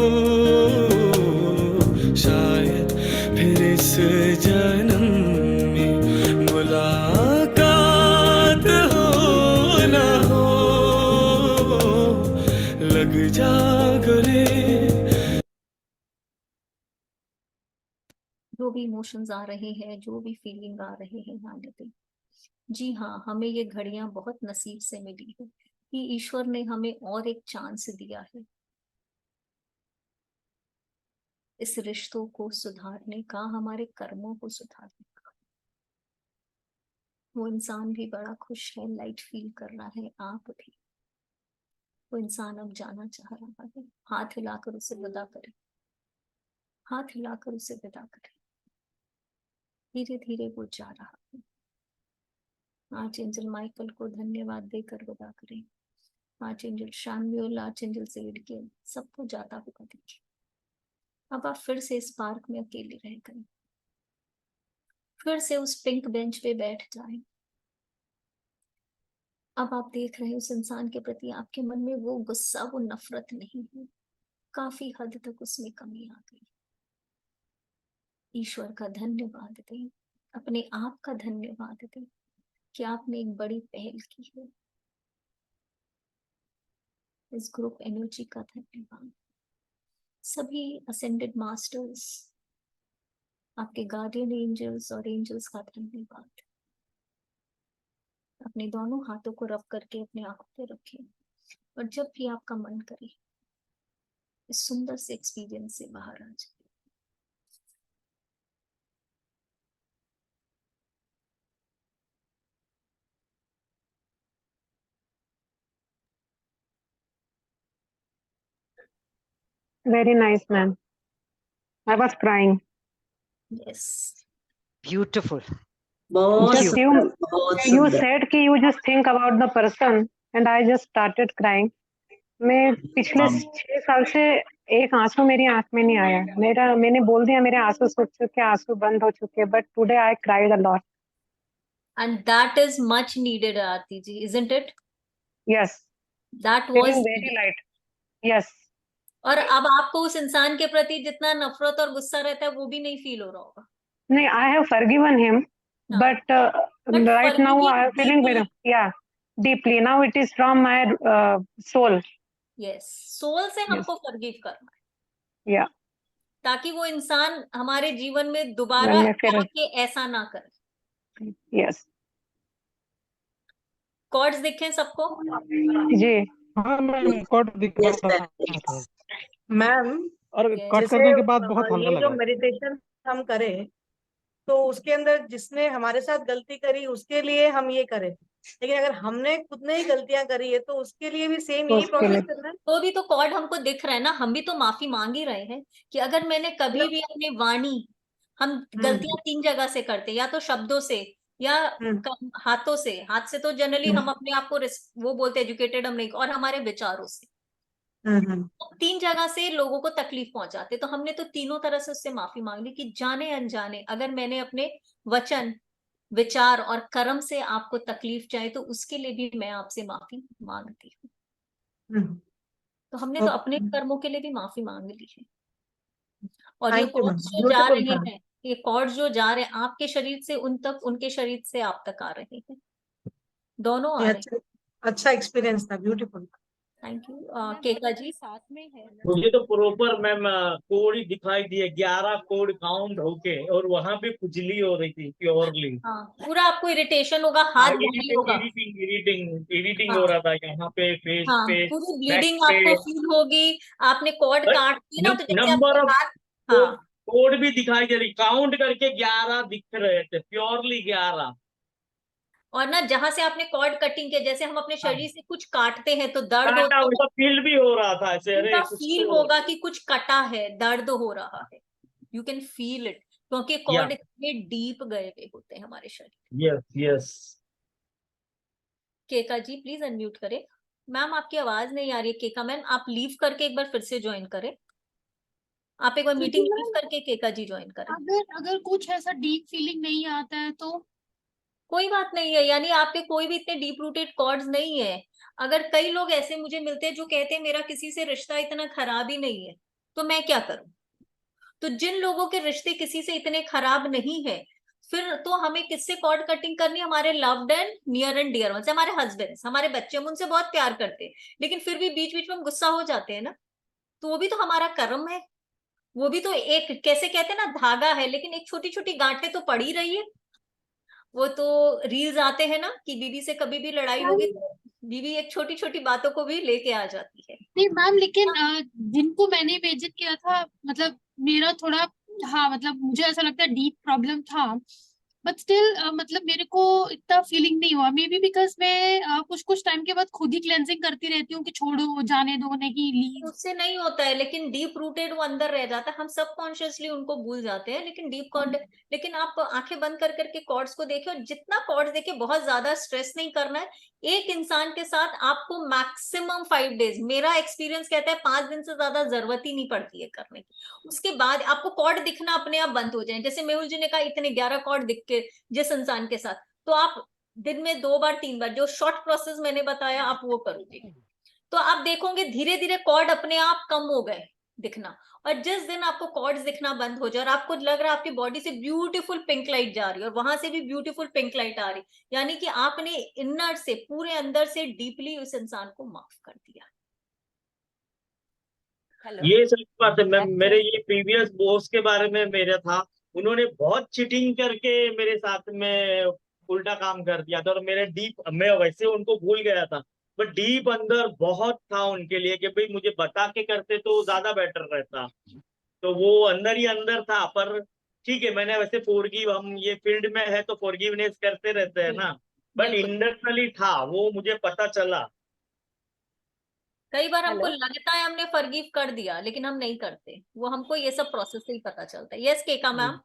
भी इमोशंस आ रहे हैं, जो भी फीलिंग आ रहे हैं, आने दें। जी हाँ, हमें ये घड़ियां बहुत नसीब से मिली है कि ईश्वर ने हमें और एक चांस दिया है इस रिश्तों को सुधारने का, हमारे कर्मों को सुधारने का। वो इंसान भी बड़ा खुश है, लाइट फील कर रहा है, आप भी। वो इंसान अब जाना चाह रहा है, हाथ हिलाकर उसे विदा करें, हाथ हिलाकर उसे विदा करें। धीरे धीरे वो जा रहा है। आर्चएंजल माइकल को धन्यवाद देकर विदा करें। आर्चएंजल शाम्यूल, आर्चएंजल सेडिकियल, सबको जाता हुआ देखिए। अब आप फिर से इस पार्क में अकेले रह गए, फिर से उस पिंक बेंच पे बैठ जाएं। अब आप देख रहे हैं उस इंसान के प्रति आपके मन में वो गुस्सा, वो नफरत नहीं है, काफी हद तक उसमें कमी आ गई। ईश्वर का धन्यवाद दें, अपने आप का धन्यवाद दें कि आपने एक बड़ी पहल की है। इस ग्रुप एनर्जी का धन्यवाद, सभी असेंडेड मास्टर्स, आपके गार्डियन एंजल्स और एंजल्स का धन्यवाद। अपने दोनों हाथों को रब करके अपने आंखों पे रखें और जब भी आपका मन करे इस सुंदर से एक्सपीरियंस से बाहर आ जाए। Very nice, ma'am. I was crying. Yes, Beautiful. बहुत Just सुंदर, बहुत you सुंदर। said कि you just think about the person and I just started crying. मैं पिछले हाँ। 6 साल से एक आंसू मेरी आंख में नहीं आया। मैंने बोल दिया मेरे आंसू सूख चुके, आंसू बंद हो चुके, but today I cried a lot. and that is much needed, Aarti ji, isn't it? Yes. That was Feeling very light. Yes. और अब आपको उस इंसान के प्रति जितना नफरत और गुस्सा रहता है वो भी नहीं फील हो रहा होगा। नहीं, I have forgiven him, हाँ। but right now I am feeling very, yeah, deeply. Now it is from my soul. Yes, soul से हमको फॉरगिव करना है, Yeah. ताकि वो इंसान हमारे जीवन में दोबारा मैं फिर- आके ऐसा ना करे। Yes. कॉर्ड्स दिखे सबको? जी। हाँ मैम, कॉर्ड दिख Yes, रहा ma'am, था yes. मैम और Yes. कट जैसे करने के बाद बहुत हल्का ये जो लगा। मेडिटेशन हम करें तो उसके अंदर जिसने हमारे साथ गलती करी उसके लिए हम ये करें, लेकिन अगर हमने खुद ने ही गलतियां करी है तो उसके लिए भी सेम यही उसके लिए। प्रोसेस करना है। तो भी तो कॉर्ड हमको दिख रहा है ना, हम भी तो माफी मांग ही रहे हैं कि अगर मैंने कभी भी अपने वाणी, हम गलतियां 3 जगह से करते, या तो शब्दों से या हाथों से। हाथ से तो जनरली हम अपने आप को वो बोलते एजुकेटेड हम नहीं, और हमारे विचारों से 3 जगह से लोगों को तकलीफ पहुंचाते। तो हमने तो तीनों तरह से उससे माफी मांग ली कि जाने अनजाने अगर मैंने अपने वचन, विचार और कर्म से आपको तकलीफ चाहे तो उसके लिए भी मैं आपसे माफी मांगती हूँ। तो हमने तो अपने कर्मों के लिए भी माफी मांग ली है। और ये Thank you, कॉर्ड्स ma'am. जो जा Beautiful, रहे ma'am. हैं, ये कॉर्ड्स जो जा रहे हैं आपके शरीर से उन तक, उनके शरीर से आप तक आ रहे हैं, दोनों आ ये रहे हैं। अच्छा एक्सपीरियंस था, ब्यूटीफुल। Thank you. केका जी साथ में है। मुझे तो प्रॉपर मैम कोड ही दिखाई दिए, 11 कोड काउंट होके, और वहां पे खुजली हो रही थी प्योरली। हाँ, पूरा आपको इरिटेशन होगा, हाथ भारी होगा। इरिटिंग हाँ। हो रहा था यहाँ पे, फेस हाँ, पे, पूरी बैक ब्लीडिंग पे। आपको फील होगी। आपने कॉर्ड But काट दी ना, तो जैसे नंबर आपके ऑफ हाथ, हाँ, कोड भी दिखाई दे रही, काउंट करके 11 दिख रहे थे, प्योरली 11। और ना जहां से आपने कॉर्ड कटिंग के, जैसे हम अपने शरीर से कुछ काटते हैं तो दर्द काटा होता है, उल्टा फील भी हो रहा था ऐसे, अरे कुछ फील तो- होगा कि कुछ कटा है, दर्द हो रहा है। यू कैन फील इट, क्योंकि कॉर्ड इतने डीप गए हुए होते हैं हमारे शरीर। Yes yes. केका जी प्लीज अनम्यूट करें। मैम आपकी आवाज नहीं आ रही है केका मैम, आप लीव करके एक बार फिर से ज्वाइन करें। आप एक बार मीटिंग लीव करके केका जी ज्वाइन करें। अगर कुछ ऐसा डीप फीलिंग नहीं आता है तो कोई बात नहीं है, यानी आपके कोई भी इतने डीप रूटेड कॉर्ड्स नहीं है। अगर कई लोग ऐसे मुझे मिलते हैं जो कहते हैं मेरा किसी से रिश्ता इतना खराब ही नहीं है, तो मैं क्या करूं? तो जिन लोगों के रिश्ते किसी से इतने खराब नहीं है, फिर तो हमें किससे कॉर्ड कटिंग करनी? हमारे loved and near and dear ones, हमारे हस्बैंड, हमारे बच्चे, हम उनसे बहुत प्यार करते हैं, लेकिन फिर भी बीच बीच में हम गुस्सा हो जाते हैं ना, तो वो भी तो हमारा कर्म है। वो भी तो एक, कैसे कहते हैं ना, धागा है, लेकिन एक छोटी छोटी गांठें तो पड़ ही रही है। वो तो रील्स आते हैं ना कि बीवी से कभी भी लड़ाई होगी तो बीवी एक छोटी छोटी बातों को भी लेके आ जाती है। नहीं मैम, लेकिन जिनको मैंने इमेजिन किया था, मतलब मेरा थोड़ा, हाँ मतलब मुझे ऐसा लगता है डीप प्रॉब्लम था, बट स्टिल मतलब मेरे को इतना फीलिंग नहीं हुआ। मे बी बिकॉज मैं कुछ कुछ टाइम के बाद खुद ही क्लेंजिंग करती रहती हूँ कि छोड़ो, जाने दो, नहीं लीव। उससे नहीं होता है, लेकिन डीप रूटेड वो अंदर रह जाता है, हम सबकॉन्शियसली उनको भूल जाते हैं, लेकिन डीप कॉर्ड, लेकिन आप आंखें बंद कर करके कॉर्ड्स को देखिए, और जितना कॉर्ड्स देखिए, बहुत ज्यादा स्ट्रेस नहीं करना है। एक इंसान के साथ आपको मैक्सिमम 5 डेज, मेरा एक्सपीरियंस कहता है 5 दिन से ज्यादा जरूरत ही नहीं पड़ती है करने की। उसके बाद आपको कॉर्ड दिखना अपने आप बंद हो जाए। जैसे मेहुल जी ने कहा इतने 11 कॉर्ड दिख के जिस इंसान के साथ, तो आप दिन में 2 बार 3 बार जो शॉर्ट प्रोसेस मैंने बताया आप वो करोगे, तो आप देखोगे धीरे धीरे कॉर्ड अपने आप कम हो गए दिखना। और जिस दिन आपको कॉर्ड्स दिखना बंद हो जाए और आपको लग रहा है आपकी बॉडी से ब्यूटीफुल पिंक लाइट जा रही है और वहां से भी ब्यूटीफुल पिंक लाइट आ रही, यानी कि आपने इनर से, पूरे अंदर से डीपली उस इंसान को माफ कर दिया। ये सही बात है मैम। मेरे ये प्रीवियस बॉस के बारे में मेरा था, उन्होंने बहुत चीटिंग करके मेरे साथ में उल्टा काम कर दिया था, और मेरे डीप, मैं वैसे उनको भूल गया था, बट डीप अंदर बहुत था उनके लिए कि भाई मुझे बता के करते तो ज्यादा बेटर रहता। तो वो अंदर ही अंदर था। पर ठीक है, मैंने वैसे फॉरगिव, हम ये फील्ड में है तो फॉरगिवनेस करते रहते हैं ना, बट बिल्कुल। इंटरनली था वो, मुझे पता चला। कई बार हमको लगता है हमने फॉरगिव कर दिया, लेकिन हम नहीं करते, वो हमको ये सब प्रोसेस से ही पता चलता है। यस केका मैम।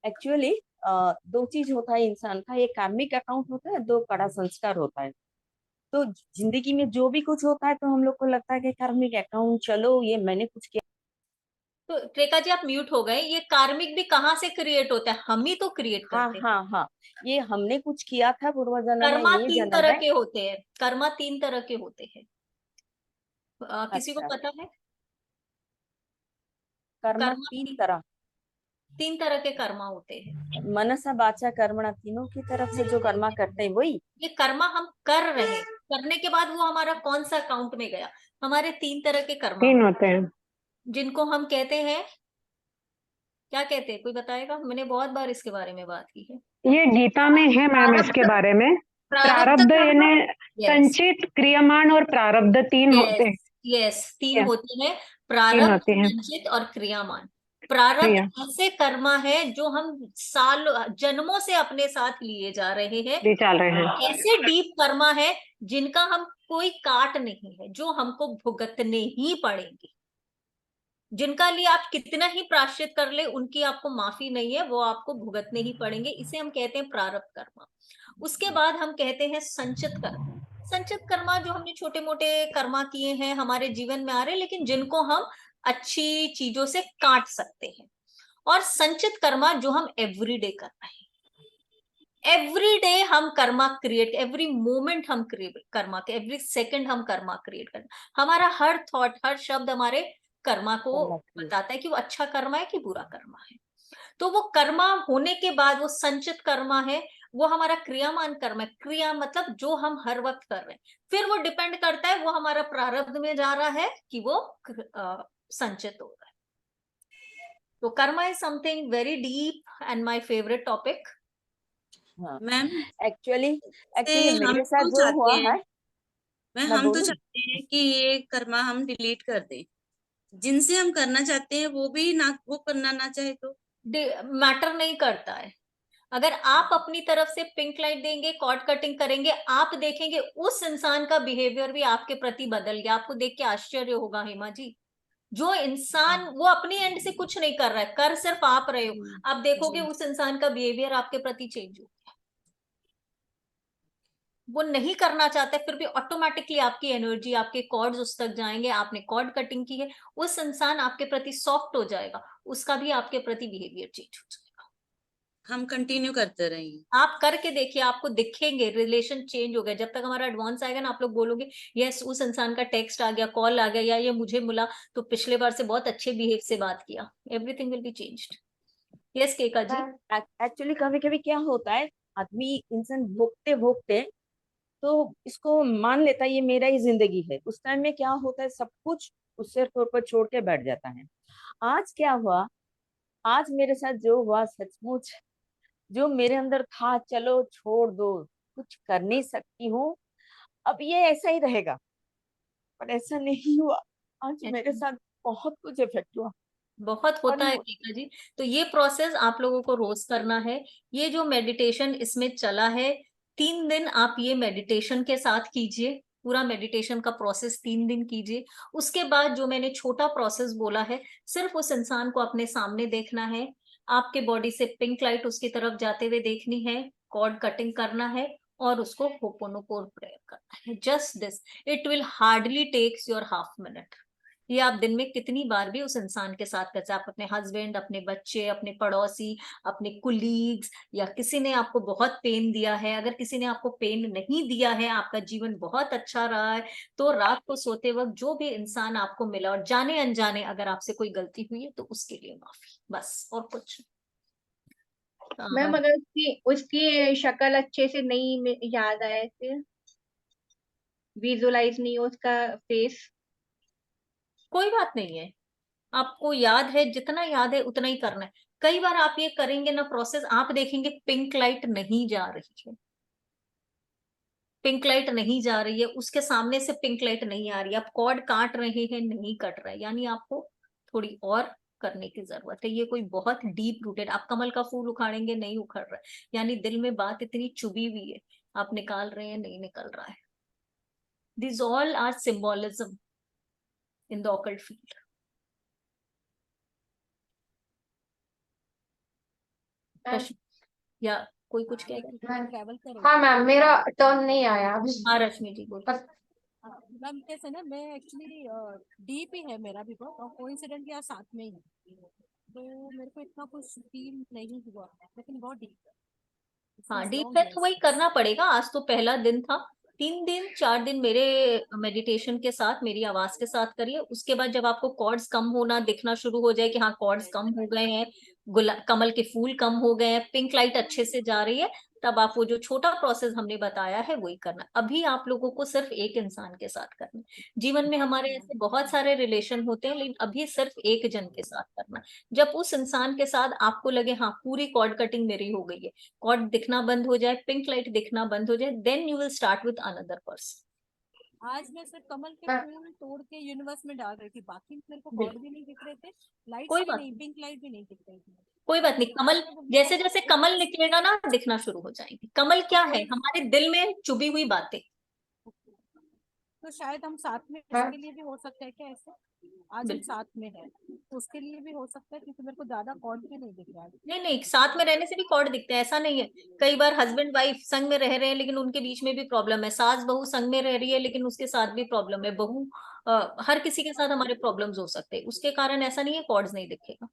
एक्चुअली 2 चीज होता है इंसान का, एक कार्मिक अकाउंट होता है, 2 कड़ा संस्कार होता है। तो जिंदगी में जो भी कुछ होता है तो हम लोग को लगता है कि कार्मिक अकाउंट, चलो ये मैंने कुछ किया। तो रेखा जी आप म्यूट हो गए। ये कार्मिक भी कहाँ से क्रिएट होता है? हम ही तो क्रिएट हाँ करते हैं। हाँ हाँ, ये हमने कुछ किया था पूर्व जन्म में, कर्मा ये 3 जन्म तरह है। के होते हैं। कर्मा 3 तरह के होते हैं। किसी को अच्छा, पता है? कर्म कर्मा 3 तरह के कर्मा होते हैं। मनसा वाचा कर्मणा, तीनों की तरफ से जो कर्मा करते हैं वही। ये कर्मा हम कर रहे हैं, करने के बाद वो हमारा कौन सा अकाउंट में गया। हमारे 3 तरह के कर्मा 3 होते हैं। जिनको हम कहते हैं, क्या कहते हैं, कोई बताएगा? मैंने बहुत बार इसके बारे में बात की है। ये गीता में है मैम इसके बारे में। प्रारब्ध कर्मा, यानी संचित, क्रियमाण और प्रारब्ध 3 होते हैं। यस 3 क्या? होते हैं, 3 प्रारब्ध, होते हैं। संचित और क्रियामान। प्रारब्ध ऐसे कर्मा है जो हम साल जन्मों से अपने साथ लिए जा रहे हैं। भी चल रहे हैं। ऐसे डीप कर्मा है जिनका हम कोई काट नहीं है, जो हमको भुगतने ही पड़ेंगे, जिनका लिए आप कितना ही प्रायश्चित कर ले उनकी आपको माफी नहीं है, वो आपको भुगतने ही पड़ेंगे। इसे हम कहते हैं प्रारब्ध कर्मा। उसके बाद हम कहते हैं संचित कर्मा। संचित कर्मा जो हमने छोटे मोटे कर्मा किए हैं हमारे जीवन में आ रहे, लेकिन जिनको हम अच्छी चीजों से काट सकते हैं। और संचित कर्मा जो हम एवरीडे कर रहे हैं, एवरीडे हम कर्मा क्रिएट, एवरी मोमेंट हम कर्मा के, एवरी सेकंड हम कर्मा क्रिएट कर, हमारा हर थॉट, हर शब्द हमारे कर्मा को बताता है कि वो अच्छा कर्मा है कि बुरा कर्मा है। तो वो कर्मा होने के बाद वो संचित कर्मा है, वो हमारा क्रियामान कर्म है। क्रिया मतलब जो हम हर वक्त कर रहे हैं, फिर वो डिपेंड करता है वो हमारा प्रारब्ध में जा रहा है कि वो संचित हो रहा है। तो karma is something very deep and my favourite topic. Ma'am actually हम मेरे साथ तो जो हुआ चाहते हैं, है, मैं मैं हम तो बोलूं? चाहते हैं कि ये कर्मा हम डिलीट कर दें। जिनसे हम करना चाहते हैं वो भी ना, वो करना ना चाहे तो मैटर नहीं करता है। अगर आप अपनी तरफ से पिंक लाइट देंगे, कॉर्ड कटिंग करेंगे, आप देखेंगे उस इंसान का बिहेवियर भी आपके प्रति बदल गया। आपको देख के आश्चर्य होगा हेमा जी, जो इंसान वो अपनी एंड से कुछ नहीं कर रहा है, कर सिर्फ आप रहे हो, आप देखोगे उस इंसान का बिहेवियर आपके प्रति चेंज हो गया। वो नहीं करना चाहता फिर भी ऑटोमेटिकली आपकी एनर्जी, आपके कॉर्ड्स उस तक जाएंगे। आपने कॉर्ड कटिंग की है, उस इंसान आपके प्रति सॉफ्ट हो जाएगा, उसका भी आपके प्रति बिहेवियर चेंज हो जाएगा। हम कंटिन्यू करते रहेंगे। आप करके देखिए, आपको दिखेंगे रिलेशन चेंज हो गया। जब तक हमारा एडवांस आएगा ना, आप लोग बोलोगे यस उस इंसान का टेक्स्ट आ गया, कॉल आ गया, या ये मुझे मिला तो पिछले बार से बहुत अच्छे बिहेव से बात किया। Everything will be changed. Yes केका जी। एक्चुअली कभी कभी क्या होता है, आदमी इंसान भोगते भोगते तो इसको मान लेता है ये मेरा ही जिंदगी है। उस टाइम में क्या होता है, सब कुछ उससे तौर पर छोड़ के बैठ जाता है। आज क्या हुआ, आज मेरे साथ जो हुआ सचमुच, जो मेरे अंदर था चलो छोड़ दो, कुछ कर नहीं सकती हूँ, अब ये ऐसा ही रहेगा, पर ऐसा नहीं हुआ। आज मेरे साथ बहुत कुछ इफेक्ट हुआ। बहुत और होता है टीका जी। तो ये प्रोसेस आप लोगों को रोज करना है। ये जो मेडिटेशन इसमें चला है, 3 दिन आप ये मेडिटेशन के साथ कीजिए। पूरा मेडिटेशन का प्रोसेस 3 दिन कीजिए। उसके बाद जो मैंने छोटा प्रोसेस बोला है, सिर्फ उस इंसान को अपने सामने देखना है, आपके बॉडी से पिंक लाइट उसकी तरफ जाते हुए देखनी है, कॉर्ड कटिंग करना है और उसको होपोनोपोर प्रेयर करना है। Just this, it will hardly takes your half minute. ये आप दिन में कितनी बार भी उस इंसान के साथ कर सकते, आप अपने हस्बैंड, अपने बच्चे, अपने पड़ोसी, अपने कुलीग्स, या किसी ने आपको बहुत पेन दिया है, अगर किसी ने आपको पेन नहीं दिया है, आपका जीवन बहुत अच्छा रहा है, तो रात को सोते वक्त जो भी इंसान आपको मिला और जाने अनजाने अगर आपसे कोई गलती हुई है तो उसके लिए माफी, बस और कुछ। मैम अगर उसकी उसकी शक्ल अच्छे से नहीं याद आए, फिर विजुलाइज नहीं हो उसका फेस, कोई बात नहीं है, आपको याद है, जितना याद है उतना ही करना है। कई बार आप ये करेंगे ना प्रोसेस, आप देखेंगे पिंक लाइट नहीं जा रही है, पिंक लाइट नहीं जा रही है, उसके सामने से पिंक लाइट नहीं आ रही है, आप कॉर्ड काट रहे हैं, नहीं कट रहा है, यानी आपको थोड़ी और करने की जरूरत है। ये कोई बहुत डीप रूटेड, आप कमल का फूल उखाड़ेंगे नहीं उखड़ रहा है, यानी दिल में बात इतनी चुभी हुई है, आप निकाल रहे हैं नहीं निकल रहा है। This all are symbolism in the occult field. या कोई कुछ कह रहा है? ट्रैवल करें। हाँ मैम, मेरा टर्न नहीं आया अभी। हाँ रश्मि जी बोलो। मैम कैसे ना, मैं एक्चुअली डीप ही है मेरा भी बहुत, और कोइंसिडेंट या साथ में ही है, तो मेरे को इतना कुछ फील नहीं हुआ, लेकिन बहुत डीप है। हाँ डीप है तो वही करना पड़ेगा। आज तो पहला दिन था, 3 दिन 4 दिन मेरे मेडिटेशन के साथ, मेरी आवाज के साथ करिए। उसके बाद जब आपको कॉर्ड्स कम होना दिखना शुरू हो जाए कि हाँ कॉर्ड्स कम हो गए हैं, कमल के फूल कम हो गए हैं, पिंक लाइट अच्छे से जा रही है, तब आप वो जो छोटा प्रोसेस हमने बताया है वही करना। अभी आप लोगों को सिर्फ एक इंसान के साथ करना। जीवन में हमारे ऐसे बहुत सारे रिलेशन होते हैं, लेकिन अभी सिर्फ एक जन के साथ करना। जब उस इंसान के साथ आपको लगे हाँ पूरी कॉर्ड कटिंग मेरी हो गई है, कॉर्ड दिखना बंद हो जाए, पिंक लाइट दिखना बंद हो जाए, then you will start with another person. आज मैं सिर्फ कमल के फूल तोड़ के यूनिवर्स में डाल रही थी, बाकी मेरे को कॉर्ड भी नहीं दिख रहे थे, लाइट्स कोई भी बात नहीं, पिंक लाइट भी नहीं दिख रही थी। कोई बात नहीं, कमल जैसे जैसे कमल निकलेगा ना दिखना शुरू हो जाएंगे। कमल क्या है? हमारे दिल में चुभी हुई बातें। तो शायद हम साथ में, इसके लिए भी हो सकता है क्या ऐसे? आज हम साथ में है तो उसके लिए भी हो सकता है, क्योंकि मेरे को ज्यादा कॉर्ड भी नहीं दिख रहा है। नहीं नहीं, साथ में रहने से भी कॉर्ड दिखते हैं, ऐसा नहीं है। कई बार हस्बैंड वाइफ संग में रह रहे हैं लेकिन उनके बीच में भी प्रॉब्लम है, सास बहू संग में रह रही है लेकिन उसके साथ भी प्रॉब्लम है, बहू हर किसी के साथ हमारे प्रॉब्लम्स हो सकते हैं, उसके कारण ऐसा नहीं है कॉर्ड्स नहीं दिखेगा।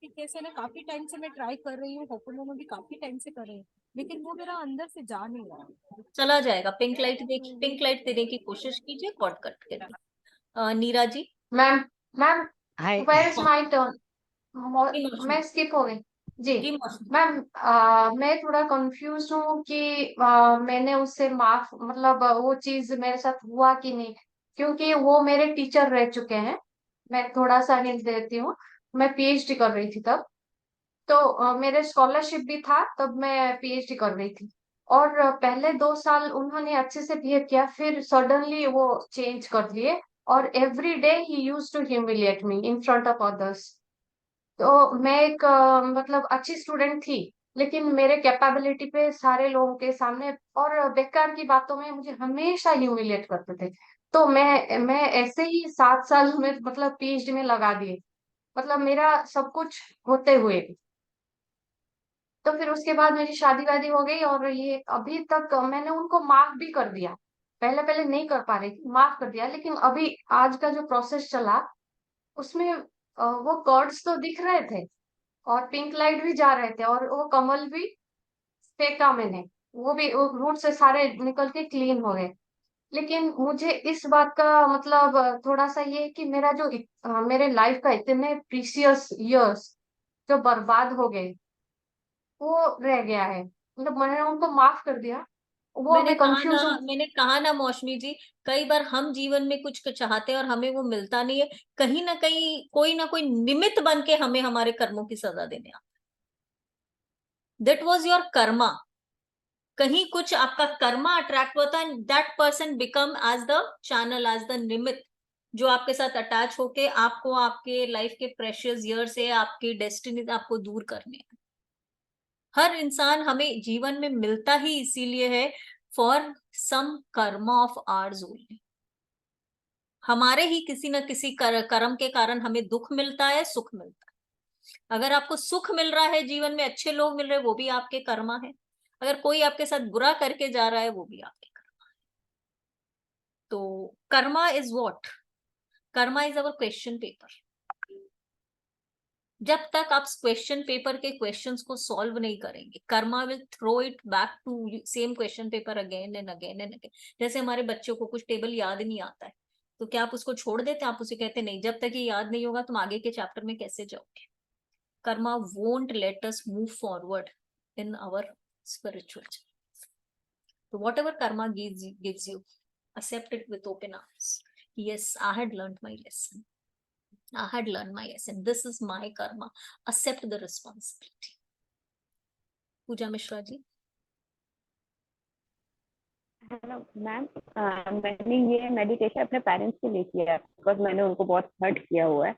कैसे ना, काफी टाइम से मैं ट्राई कर रही हूँ, होपोनोपोनो भी काफी टाइम से कर रही हूँ, लेकिन वो मेरा अंदर से जा नहीं रहा। चला जाएगा। पिंक लाइट देखिए, पिंक लाइट देने की कोशिश कीजिए, कॉर्ड कट करिए। Neera ji. Ma'am ma'am where is my turn? मैं स्किप हो गई जी। मैम मैं थोड़ा कंफ्यूज हूँ कि मैंने उससे माफ, मतलब वो चीज मेरे साथ हुआ कि नहीं, क्योंकि वो मेरे टीचर रह चुके हैं। मैं थोड़ा सा हिंट देती हूँ, मैं पीएचडी कर रही थी तब, तो मेरे स्कॉलरशिप भी था, तब मैं पीएचडी कर रही थी, और पहले 2 साल उन्होंने अच्छे से बिहेव किया, फिर सडनली वो चेंज कर दिए, और एवरी डे ही use to humiliate me in front of others. तो मैं एक मतलब अच्छी स्टूडेंट थी, लेकिन मेरे कैपेबिलिटी पे सारे लोगों के सामने और बेकार की बातों में मुझे हमेशा ह्यूमिलिएट करते थे। तो मैं ऐसे ही 7 साल में मतलब पीएचडी में लगा दिए, मतलब मेरा सब कुछ होते हुए भी। तो फिर उसके बाद मेरी शादी वादी हो गई, और ये अभी तक मैंने उनको माफ भी कर दिया। पहले पहले नहीं कर पा रही थी, माफ कर दिया, लेकिन अभी आज का जो प्रोसेस चला उसमें वो कॉर्ड्स तो दिख रहे थे, और पिंक लाइट भी जा रहे थे, और वो कमल भी फेंका मैंने, वो भी वो रूट से सारे निकल के क्लीन हो गए। लेकिन मुझे इस बात का मतलब थोड़ा सा ये है कि मेरा जो मेरे लाइफ का इतने प्रीसियस इयर्स जो बर्बाद हो गए, वो रह गया है। मतलब मैंने उनको माफ कर दिया, वो मैं कंफ्यूज हूँ। मैंने कहा ना मौसमी जी, कई बार हम जीवन में कुछ चाहते हैं और हमें वो मिलता नहीं है, कहीं ना कहीं कोई ना कोई निमित्त बन के हमें हमारे कर्मों की सजा देने आता है। दैट वॉज योर कर्मा, कहीं कुछ आपका कर्मा अट्रैक्ट होता है, that person become as the channel, as the निमित्त, जो आपके साथ अटैच होके आपको आपके लाइफ के प्रेशियस ईयर से, आपकी डेस्टिनी से आपको दूर करने हैं। हर इंसान हमें जीवन में मिलता ही इसीलिए है, for some karma of ours only. हमारे ही किसी न किसी कर्म के कारण हमें दुख मिलता है, सुख मिलता है। अगर आपको सुख मिल रहा है जीवन में, अच्छे लोग मिल रहे हैं, वो भी आपके कर्मा है। अगर कोई आपके साथ बुरा करके जा रहा है, वो भी आपके कर्मा है। तो karma is what? Karma is our question paper. जब तक आप क्वेश्चन पेपर के क्वेश्चंस को सॉल्व नहीं करेंगे, karma will throw it back to same question paper again and again and again. जैसे हमारे बच्चों को कुछ टेबल याद नहीं आता है, तो क्या आप उसको छोड़ देते हैं? आप उसे कहते नहीं, जब तक ये याद नहीं होगा तुम आगे के चैप्टर में कैसे जाओगे? Karma won't let us move forward in our spiritual journey. So whatever karma gives you, accept it with open arms. Yes, I had learned my lesson. I had learned my lesson. This is my karma. Accept the responsibility. Pooja Mishra ji. Hello ma'am, मैंने ये meditation अपने parents के लिए किया है, because मैंने उनको बहुत हर्ट किया हुआ है।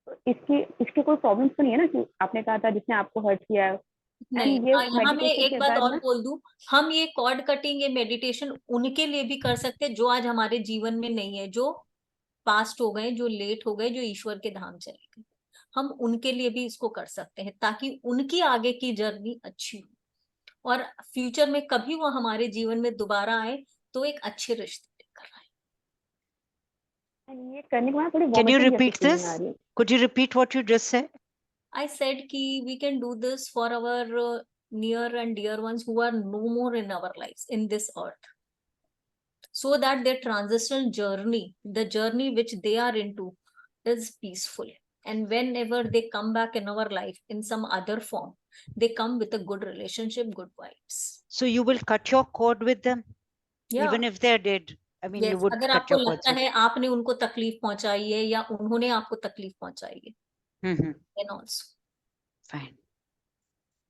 तो इसकी कोई प्रॉब्लम तो नहीं है ना, कि आपने कहा था जिसने आपको हर्ट किया है? नहीं, ये यहाँ मैं meditation एक के बात बाद और ना, बोल दूं, हम ये कॉर्ड कटिंग, ये मेडिटेशन उनके लिए भी कर सकते हैं जो आज हमारे जीवन में नहीं है, जो पास्ट हो गए, जो लेट हो गए, जो ईश्वर के धाम चले गए। हम उनके लिए भी इसको कर सकते हैं, ताकि उनकी आगे की जर्नी अच्छी हो और फ्यूचर में कभी वो हमारे जीवन में दोबारा आए तो एक अच्छे रिश्ते लेकर आए। ये करने के बाद थोड़ी Can you vomiting जैसी repeat feeling this? आ रही है। Could you repeat what you just said? I said कि we can do this for our near and dear ones who are no more in our lives in this earth, so that their transitional journey, the journey which they are into, is peaceful. And whenever they come back in our life in some other form, they come with a good relationship, good vibes. So you will cut your cord with them, Yeah. even if they're dead. I mean, you Yes, would अगर cut आपको your cords लगता with. है आपने उनको तकलीफ पहुंचाई है या उन्होंने आपको तकलीफ पहुंचाई है, then also. Fine.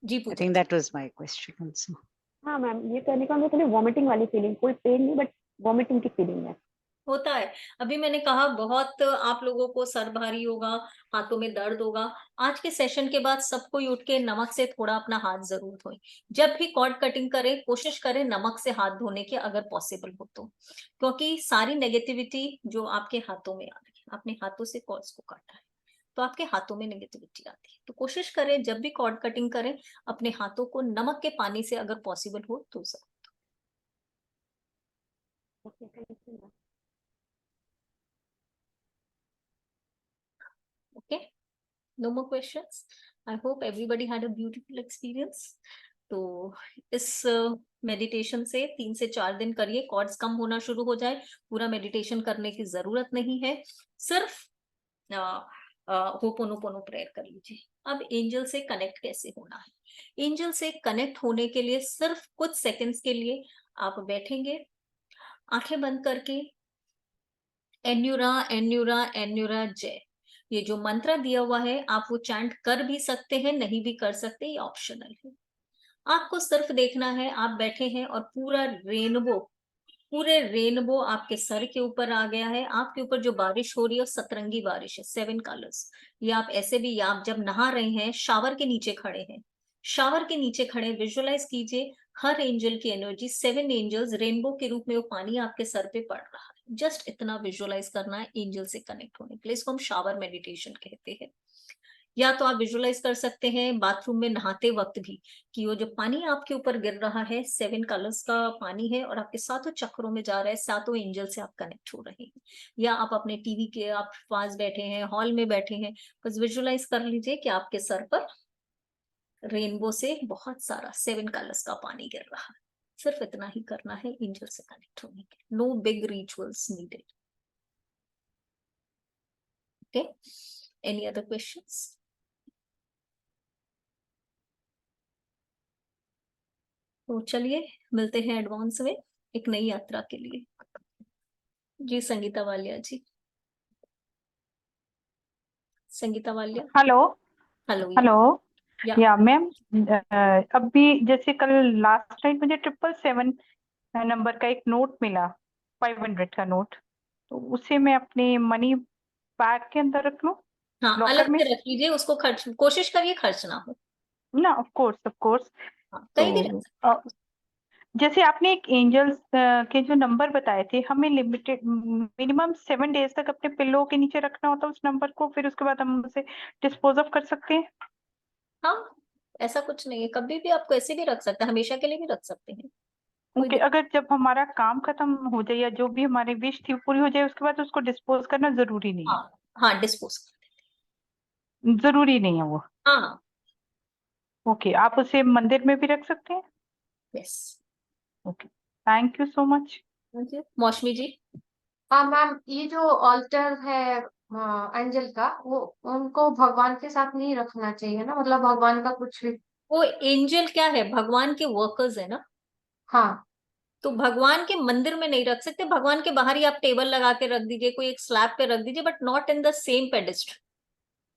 Ji I Puja. think that was my question also. हाँ मैम, ये करने का मुझे थोड़ी वॉमिटिंग वाली फीलिंग, कोई पेन नहीं बट वॉमिटिंग की फीलिंग है। होता है। अभी मैंने कहा बहुत आप लोगों को सर भारी होगा, हाथों में दर्द होगा। आज के सेशन के बाद सबको उठ के नमक से थोड़ा अपना हाथ जरूर धोएं। जब भी कॉर्ड कटिंग करें, कोशिश करें नमक से हाथ धोने की, अगर पॉसिबल हो तो, क्योंकि सारी नेगेटिविटी जो आपके हाथों में आ रही है, आपने हाथों से कॉर्ड्स को काटा है तो आपके हाथों में नेगेटिविटी आती है। तो कोशिश करें जब भी कॉर्ड कटिंग करें, अपने हाथों को नमक के पानी से अगर पॉसिबल हो तो जरूर। Okay, no more questions. I hope everybody had a beautiful experience. तो इस मेडिटेशन से 3 से 4 दिन करिए, कॉर्ड्स कम होना शुरू हो जाए। पूरा मेडिटेशन करने की जरूरत नहीं है, सिर्फ होपोनोपोनो प्रेयर कर लीजिए। अब एंजल से कनेक्ट कैसे होना है? एंजल से कनेक्ट होने के लिए सिर्फ कुछ सेकंड्स के लिए आप बैठेंगे आंखें बंद करके, एन्यूरा एन्यूरा एन्यूरा जय, ये जो मंत्र दिया हुआ है आप वो चैंट कर भी सकते हैं, नहीं भी कर सकते, ये ऑप्शनल है। आपको सिर्फ देखना है आप बैठे हैं और पूरे रेनबो आपके सर के ऊपर आ गया है। आपके ऊपर जो बारिश हो रही है सतरंगी बारिश है, 7 कलर्स। ये आप ऐसे भी, आप जब नहा रहे हैं, शावर के नीचे खड़े हैं, शावर के नीचे खड़े विजुअलाइज कीजिए हर एंजल की एनर्जी, 7 एंजल्स रेनबो के रूप में वो पानी आपके सर पे पड़ रहा है। जस्ट इतना विजुअलाइज करना है एंजल से कनेक्ट होने के लिए। इसको हम शावर मेडिटेशन कहते हैं। या तो आप विजुअलाइज कर सकते हैं बाथरूम में नहाते वक्त भी, कि वो जो पानी आपके ऊपर गिर रहा है 7 कलर्स का पानी है और आपके सातों चक्रों में जा रहा है, सातों एंजल से आप कनेक्ट हो रहे हैं। या आप अपने टीवी के आप पास बैठे हैं, हॉल में बैठे हैं, बस विजुअलाइज कर लीजिए कि आपके सर पर रेनबो से बहुत सारा 7 कलर्स का पानी गिर रहा है। सिर्फ इतना ही करना है एंजल से कनेक्ट होने के, no big rituals needed. Okay, any other questions? तो चलिए मिलते हैं एडवांस में एक नई यात्रा के लिए। जी Sangeeta Walia ji. Sangeeta Walia. Hello hello hello yeah yeah ma'am, अभी जैसे कल लास्ट नाइट मुझे 777 नंबर का एक नोट मिला, 500 का नोट, तो उसे मैं अपने मनी बैग के अंदर रख लूं, हाँ लॉकर अलग में? से रख लीजिए उसको, खर्च कोशिश करिए खर्च ना हो। ना ऑफ कोर्स। हाँ कहीं भी रख तो सकते जैसे आपने एक एंजल्स के जो नंबर बताए थे, हमें लिमिटेड मिनिमम 7 डेज तक अपने पिल्लो के नीचे रखना होता है उस नंबर को, फिर उसके बाद हम उसे डिस्पोज ऑफ कर सकते हैं? हाँ ऐसा कुछ नहीं है, कभी भी आपको ऐसे भी रख सकते हैं, हमेशा के लिए भी रख सकते हैं। कोई ओके, अगर जब हमारा काम खत्म हो जाए या जो भी हमारी विश थी वो पूरी हो जाए, उसके बाद उसको डिस्पोज करना जरूरी नहीं है? हाँ हाँ डिस्पोज जरूरी नहीं है वो? हाँ हाँ ओके, आप उसे मंदिर में भी रख सकते हैं? Yes. Okay, thank you so much. मौसमी जी। हाँ मैम, ये जो ऑल्टर है एंजल का, वो उनको भगवान के साथ नहीं रखना चाहिए ना, मतलब भगवान का कुछ भी। वो एंजल क्या है, भगवान के वर्कर्स है ना, हाँ तो भगवान के मंदिर में नहीं रख सकते, भगवान के बाहर ही आप टेबल लगा के रख दीजिए, कोई एक स्लैब पे रख दीजिए, but not in the same pedestal.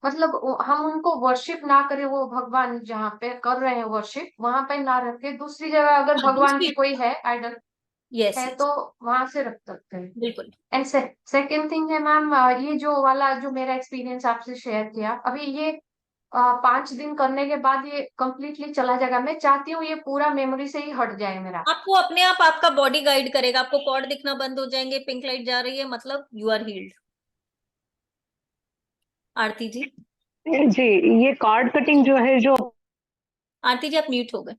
मतलब हम उनको वर्शिप ना करें, वो भगवान जहाँ पे कर रहे हैं वर्शिप वहां पे ना रखे, दूसरी जगह अगर भगवान की कोई है आइडल यस है तो वहां से रख सकते हैं। बिल्कुल। एंड सेकेंड थिंग है मैम, ये जो वाला जो मेरा एक्सपीरियंस आपसे शेयर किया अभी, ये 5 दिन करने के बाद ये कंप्लीटली चला जाएगा। मैं चाहती हूँ ये पूरा मेमोरी से ही हट जाए मेरा। आपको अपने आप आपका बॉडी गाइड करेगा, आपको कॉर्ड दिखना बंद हो जाएंगे, पिंक लाइट जा रही है, मतलब यू आर हील्ड। आरती जी। जी, ये कॉर्ड कटिंग जो है, जो आरती जी आप म्यूट हो गए।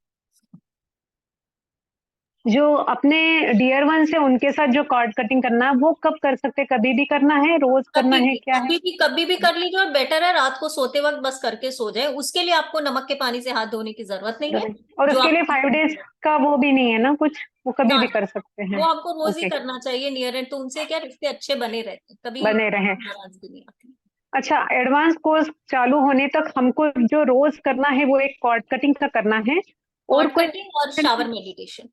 जो अपने डियर वन से उनके साथ जो कॉर्ड कटिंग करना है वो कब कर सकते हैं? कभी भी करना है, रोज करना है, क्या है? कभी भी कर लीजिए, और बेटर है रात को सोते वक्त बस करके सो जाए, उसके लिए आपको नमक के पानी से हाथ धोने की जरूरत नहीं है। और जो उसके लिए आप 5 डेज का वो भी नहीं है ना कुछ, वो कभी भी कर सकते हैं? वो आपको रोज ही ओके, करना चाहिए नियर एंड, तो उनसे क्या रिश्ते अच्छे बने रहते हैं, कभी बने रहे। नाराजगी नहीं आती। अच्छा, एडवांस कोर्स चालू होने तक हमको जो रोज करना है वो एक कॉर्ड कटिंग का करना है, और कॉर्ड कोई? कटिंग और शावर मेडिटेशन।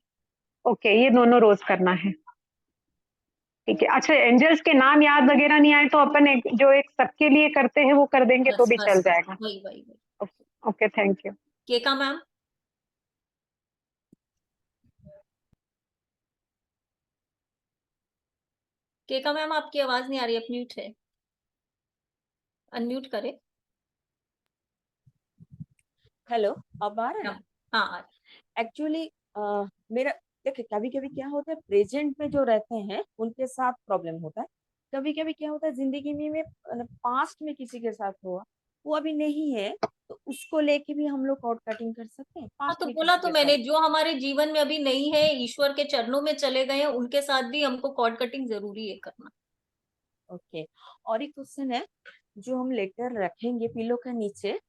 ओके, ये दोनों रोज करना है, ठीक है। अच्छा, एंजल्स के नाम याद वगैरह नहीं आए तो अपन जो एक सबके लिए करते हैं वो कर देंगे तो बस भी बस चल बस जाएगा? वही वही वही। Okay, thank you. केका मैम। केका मैम आपकी आवाज नहीं आ रही है, म्यूट है, अनम्यूट करें। हेलो, अब आ रहा है? हाँ एक्चुअली मेरा देखिए, कभी कभी क्या होता है, प्रेजेंट में जो रहते हैं उनके साथ प्रॉब्लम होता है। कभी कभी क्या होता है जिंदगी में पास्ट में किसी के साथ हुआ, वो अभी नहीं है, तो उसको लेके भी हम लोग कॉर्ड कटिंग कर सकते हैं। हाँ, पास्ट तो में बोला किसी तो के मैंने, साथ। जो हमारे जीवन में अभी नहीं है, ईश्वर के चरणों में चले गए हैं, उनके साथ भी हमको कॉर्ड कटिंग जरूरी है करना। ओके, और एक क्वेश्चन है, जो हम लेटर रखेंगे पिलो के नीचे,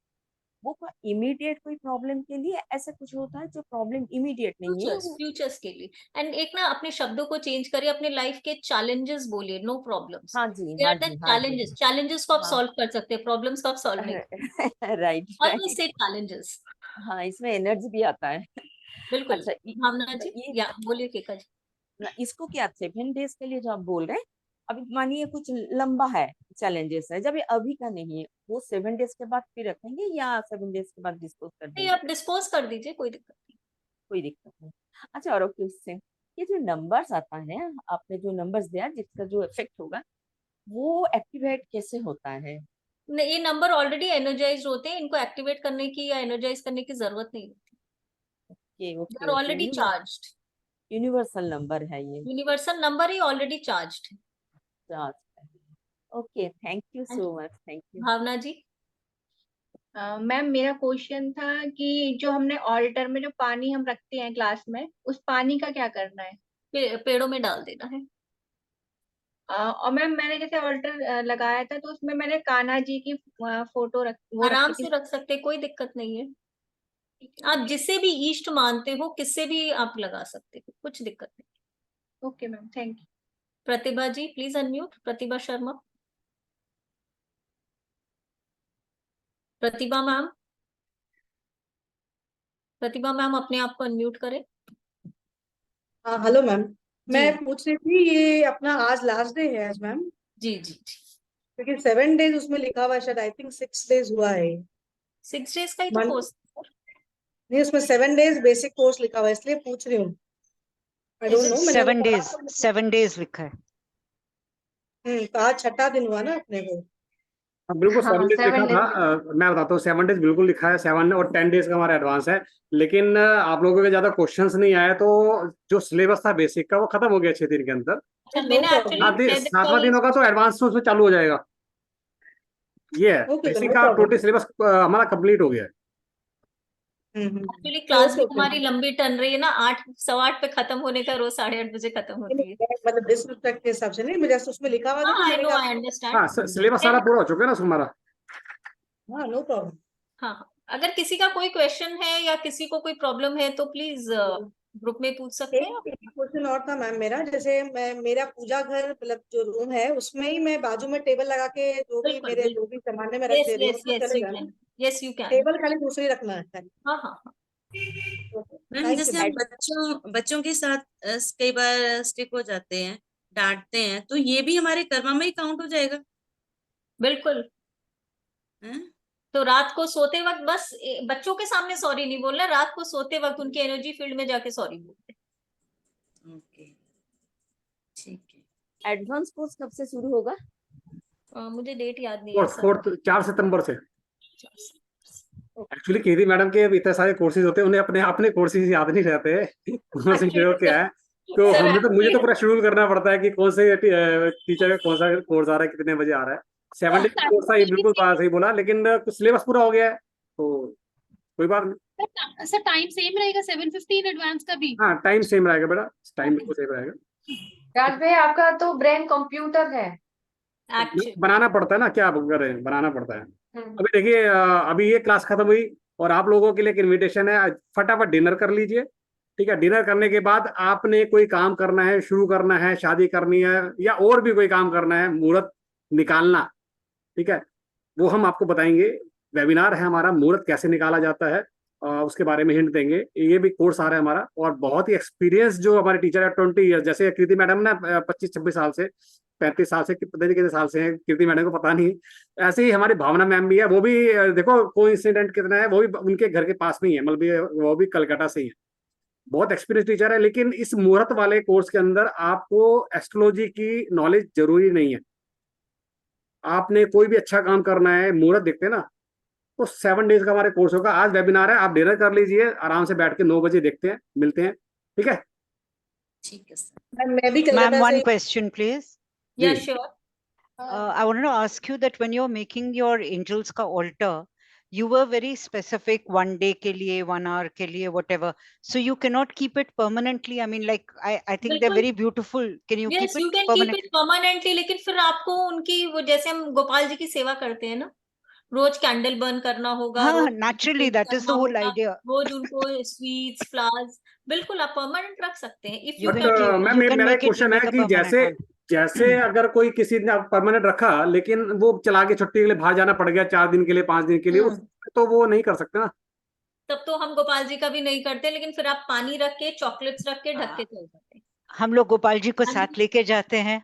वो इमीडिएट कोई प्रॉब्लम के लिए ऐसा कुछ होता है जो प्रॉब्लम इमीडिएट नहीं है? फ्यूचर्स के लिए। एंड एक ना अपने शब्दों को चेंज करिए, अपने लाइफ के चैलेंजेस बोलिए, नो प्रॉब्लम्स। हाँ जी, दे हाँ आर द जी, हाँ जी। चैलेंजेस, चैलेंजेस को आप हाँ, सॉल्व कर सकते हैं, प्रॉब्लम्स को आप सॉल्व नहीं कर right always say right. Challenges. हाँ, इसमें एनर्जी भी आता है। बिल्कुल। अच्छा, भावना जी ये या बोलिए केका जी। इसको क्या 7 डेज के लिए जो आप बोल रहे हैं, अभी मानिए कुछ लंबा है, चैलेंजेस है, जब ये अभी का नहीं है, वो 7 डेज के बाद फिर रखेंगे या 7 डेज के बाद डिस्पोज कर नहीं देंगे? आप डिस्पोज कर दीजिए, कोई दिक्कत नहीं। कोई दिक्कत नहीं। अच्छा, और क्वेश्चन, ये जो नंबर्स आता है, आपने जो नंबर्स दिया जिसका जो इफेक्ट होगा, वो एक्टिवेट कैसे होता है? ये नंबर ऑलरेडी एनर्जाइज होते हैं, इनको एक्टिवेट करने की या एनर्जाइज करने की जरूरत नहीं होती, okay they okay are okay, already charged. Universal number है ये? यूनिवर्सल नंबर ही ऑलरेडी चार्ज्ड है। Okay, thank you so much, thank you. Bhavna ji. Ma'am मेरा क्वेश्चन था कि जो हमने ऑल्टर में जो पानी हम रखते हैं ग्लास में, उस पानी का क्या करना है? पेड़ों में डाल देना है। और मैम मैंने जैसे ऑल्टर लगाया था तो उसमें मैंने कान्हा जी की फोटो वो आराम रखी से थी। रख सकते, कोई दिक्कत नहीं है, आप जिससे भी ईष्ट मानते हो, किससे भी आप लगा सकते हो, कुछ दिक्कत नहीं। Okay ma'am, thank you. Pratibha ji please unmute, Pratibha Sharma. Pratibha ma'am, Pratibha ma'am अपने आप को अनम्यूट करें। हाँ हेलो मैम, मैं जी पूछ रही थी ये अपना आज लास्ट डे है आज मैम, जी जी जी। क्योंकि 7 डेज उसमें लिखा हुआ है, शायद आई थिंक 6 डेज हुआ है। 6 days का ही तो मन कोर्स। नहीं, उसमें 7 डेज बेसिक कोर्स लिखा हुआ है, इसलिए पूछ रही हूँ। आई डोंट नो, मैंने वो 7 पढ़ा days, तो 7 days लिखा है। तो आज छठा दिन हुआ ना अपने को। हाँ बिल्कुल, हाँ 7 डेज लिखा 7 था। days। मैं बताता हूँ, 7 डेज बिल्कुल लिखा है, 7 और 10 डेज का हमारा एडवांस है। लेकिन आप लोगों के ज्यादा क्वेश्चंस नहीं आए, तो जो सिलेबस था बेसिक का वो खत्म हो गया 6 दिन के अंदर। अच्छा, नो मैंने प्रॉब्लम। एक्चुअली 7वां दिन होगा तो एडवांस उसमें चालू हो जाएगा। ये है ओके, बेसिक नो का टोटल प्रॉब्लम। सिलेबस हमारा कंप्लीट हो गया है। एक्चुअली क्लास भी ओके ओके, हमारी लंबी टन रही है ना, 8 8:15 पे खत्म होने का, रोज 8:30 बजे खत्म होती है। मतलब डिसरिस्पेक्ट के हिसाब से नहीं, मुझे उसमें लिखा हुआ था तो हाँ, आई मैंने नो, आई कहा अंडरस्टैंड। हाँ, सिलेबस सारा पूरा हो चुका है ना हमारा। हाँ नो प्रॉब्लम। हाँ हाँ, अगर किसी का कोई क्वेश्चन है या किसी को कोई प्रॉब्लम है तो प्लीज ग्रुप में पूछ सकते हैं। एक क्वेश्चन और था मैम मेरा, जैसे मैं मेरा पूजा घर मतलब जो रूम है उसमें ही मैं बाजू में टेबल लगा के जो भी बिल्कुल मेरे जो बिल्कुल, भी सामान है मैं रख यस दे रही हूँ, यस तो यस यू चलेगा ना? Can, yes you can. Table खाली दूसरी रखना है खाली। हाँ हाँ हाँ। मैम थैंक यू जैसे हम बच्चों के साथ कई बार स्टिक हो जाते हैं, डांटते हैं, तो ये भी हमारे कर्मा में ही काउंट हो जाएगा। बिल्कुल। हैं? तो रात को सोते वक्त बस बच्चों के सामने सॉरी नहीं बोलना, रात को सोते वक्त उनकी एनर्जी फील्ड में जाके सॉरी बोलते। ओके, ठीक है। एडवांस कोर्स कब से शुरू होगा? मुझे डेट याद नहीं है सर। 4 सितंबर से। एक्चुअली कीर्ति मैडम के इतने सारे कोर्सेज होते हैं, उन्हें अपने अपने कोर्सेज याद नहीं रहते कौन से शेड्यूल क्या है। तो सर हमने तो मुझे तो पूरा शेड्यूल करना पड़ता है कि कौन से टीचर का कौन सा कोर्स आ रहा है, कितने बजे आ रहा है। 7 डेज कोर्स था, ये बिल्कुल बात सही बोला, लेकिन कुछ सिलेबस पूरा हो गया है तो कोई बात नहीं। सर टाइम सेम रहेगा 7:15 एडवांस का भी? हाँ, टाइम सेम रहेगा बेटा, टाइम बिल्कुल सेम रहेगा। राज भाई आपका तो ब्रेन कंप्यूटर है। बनाना पड़ता है ना, क्या करें, बनाना पड़ता है। हम्म। अभी देखिए, अभी ये क्लास खत्म हुई और आप लोगों के लिए एक इनविटेशन है, आज फटाफट डिनर कर लीजिए। ठीक है, डिनर करने के बाद आपने कोई काम करना है, शुरू करना है, शादी करनी है या और भी कोई काम करना है, मुहूर्त निकालना, ठीक है, वो हम आपको बताएंगे। वेबिनार है हमारा, मुहूर्त कैसे निकाला जाता है, उसके बारे में हिंट देंगे। ये भी कोर्स आ रहा है हमारा, और बहुत ही एक्सपीरियंस जो हमारे टीचर है 20 ईयर्स, जैसे कीर्ति मैडम ना 25-26 साल से, 35 साल से, पता नहीं कितने साल से है कीर्ति मैडम को पता नहीं। ऐसे ही हमारी भावना मैम भी है, वो भी देखो कोइंसिडेंट कितना है, वो भी उनके घर के पास में ही है, मतलब वो भी कलकत्ता से ही है, बहुत एक्सपीरियंस टीचर है। लेकिन इस मुहूर्त वाले कोर्स के अंदर आपको एस्ट्रोलॉजी की नॉलेज जरूरी नहीं है। आपने कोई भी अच्छा काम करना है, मुहूर्त देखते हैं ना, तो 7 डेज का हमारे कोर्स होगा। आज वेबिनार है, आप डिनर कर लीजिए, आराम से बैठ के 9 बजे देखते हैं, मिलते हैं, ठीक है? ठीक है सर। मैं भी Ma'am, कलकत्ता one से। question, please. या sure. I wanted to ask you that when you're making your angels ka altar, you were very specific, 1 day ke liye, 1 hour ke liye, whatever. So you cannot keep it permanently. I mean, like, I think they're बिल्कुल। very beautiful. Can you yes, keep you it can keep permanent? It permanently, लेकिन फिर आपको उनकी वो, जैसे हम गोपाल जी की सेवा करते हैं ना, रोज कैंडल बर्न करना होगा, हाँ, रोज naturally, that is करना the whole होगा, idea. रोज उनको स्वीट्स फ्लावर्स, बिल्कुल आप परमानेंट रख सकते हैं if you But can. Ma'am, you can मेरा एक make it क्वेश्चन है like a कि permanent जैसे one. जैसे अगर कोई किसी ने परमानेंट रखा, लेकिन वो चला के छुट्टी के लिए बाहर जाना पड़ गया 4 दिन के लिए, 5 दिन के लिए, तो वो नहीं कर सकते ना। तब तो हम गोपाल जी का भी नहीं करते, लेकिन फिर आप पानी रख के, चॉकलेट्स रख के ढक के चल जाते हैं। हम लोग गोपाल जी को साथ लेके जाते हैं।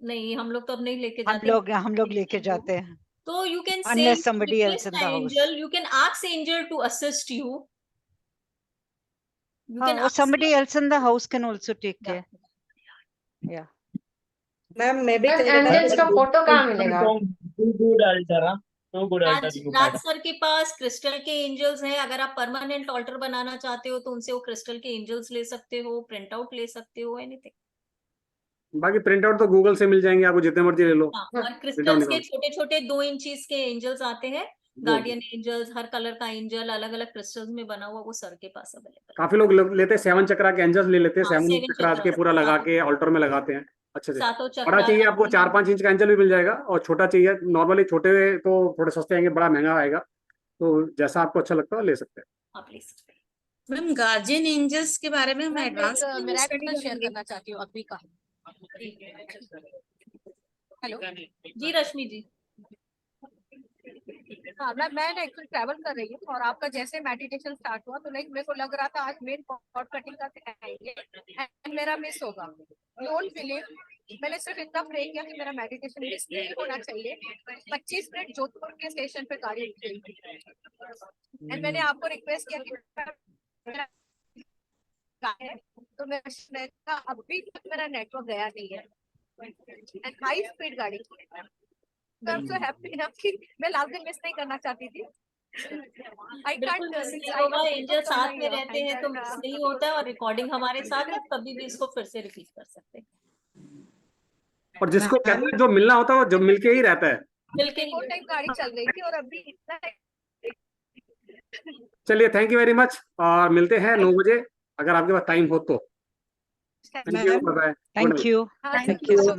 नहीं, हम लोग तो अब नहीं लेके हम जाते। लोग लेके जाते हैं। तो you can say, Unless you somebody else request in the an house. angel, you can ask angel to assist you. You can or ask somebody else in the house can also take care. Yeah. Ma'am मैं भी ma'am Calcutta angels का से। Photo कहाँ मिलेगा? राज sir के पास crystal के angels हैं। अगर आप परमानेंट ऑल्टर बनाना चाहते हो तो उनसे वो क्रिस्टल के एंजल्स ले सकते हो, प्रिंट आउट ले सकते हो, एनीथिंग। बाकी प्रिंट आउट तो गूगल से मिल जाएंगे, आपको जितने मर्जी ले लो। और प्रिंट आउट क्रिस्टल्स के निकालो। छोटे छोटे 2 इंचीज के एंजल्स आते हैं, गार्डियन एंजल्स, हर कलर का एंजल अलग अलग क्रिस्टल्स में बना हुआ, वो सर के पास अवेलेबल। काफी लोग लेते हैं 7 चक्रा के एंजल्स ले लेते हैं, 7 7 चक्रास के पूरा लगा के ऑल्टर में लगाते हैं अच्छे से। सातों बड़ा चक्र चाहिए आपको 4-5 इंच का एंजल भी मिल जाएगा, और छोटा चाहिए, नॉर्मली छोटे तो थोड़े सस्ते आएंगे, बड़ा महंगा आएगा, तो जैसा आपको अच्छा लगता है ले सकते हैं। आप ले सकते हैं। मैम गार्जियन एंजल्स के बारे में हम एडवांस मिरेकल शेयर करना चाहती हूँ अभी का। हेलो जी रश्मि जी। हाँ मैं ना एक्चुअली ट्रैवल कर रही हूँ और आपका जैसे मेडिटेशन स्टार्ट हुआ तो लाइक मेरे को लग रहा था आज मेन कॉर्ड कटिंग का आएंगे एंड मेरा मिस होगा। डोंट बिलीव, मैंने सिर्फ इतना प्रे किया कि मेरा मेडिटेशन मिस नहीं होना चाहिए। 25 मिनट जोधपुर के स्टेशन पे गाड़ी निकली एंड मैंने आपको रिक्वेस्ट किया कि तो मैं अभी तक मेरा नेटवर्क गया नहीं है एंड हाई स्पीड गाड़ी। I'm so happy कि मैं लास्ट दिन मिस नहीं करना चाहती थी। बिल्कुल मिस नहीं होगा, एंजल साथ में रहते हैं तो मिस नहीं होता है और रिकॉर्डिंग हमारे साथ है, कभी भी इसको फिर से रिपीट कर सकते हैं। और जिसको कहते हैं जो मिलना होता है वो जो मिलके ही रहता है। मिलके वो टाइम गाड़ी चल रही थी और अभी इतना चलिए, थैंक यू वेरी मच और मिलते हैं 9 बजे अगर आपके पास टाइम हो तो। Thank you, bye bye. Thank you. हाँ, Thank you so much.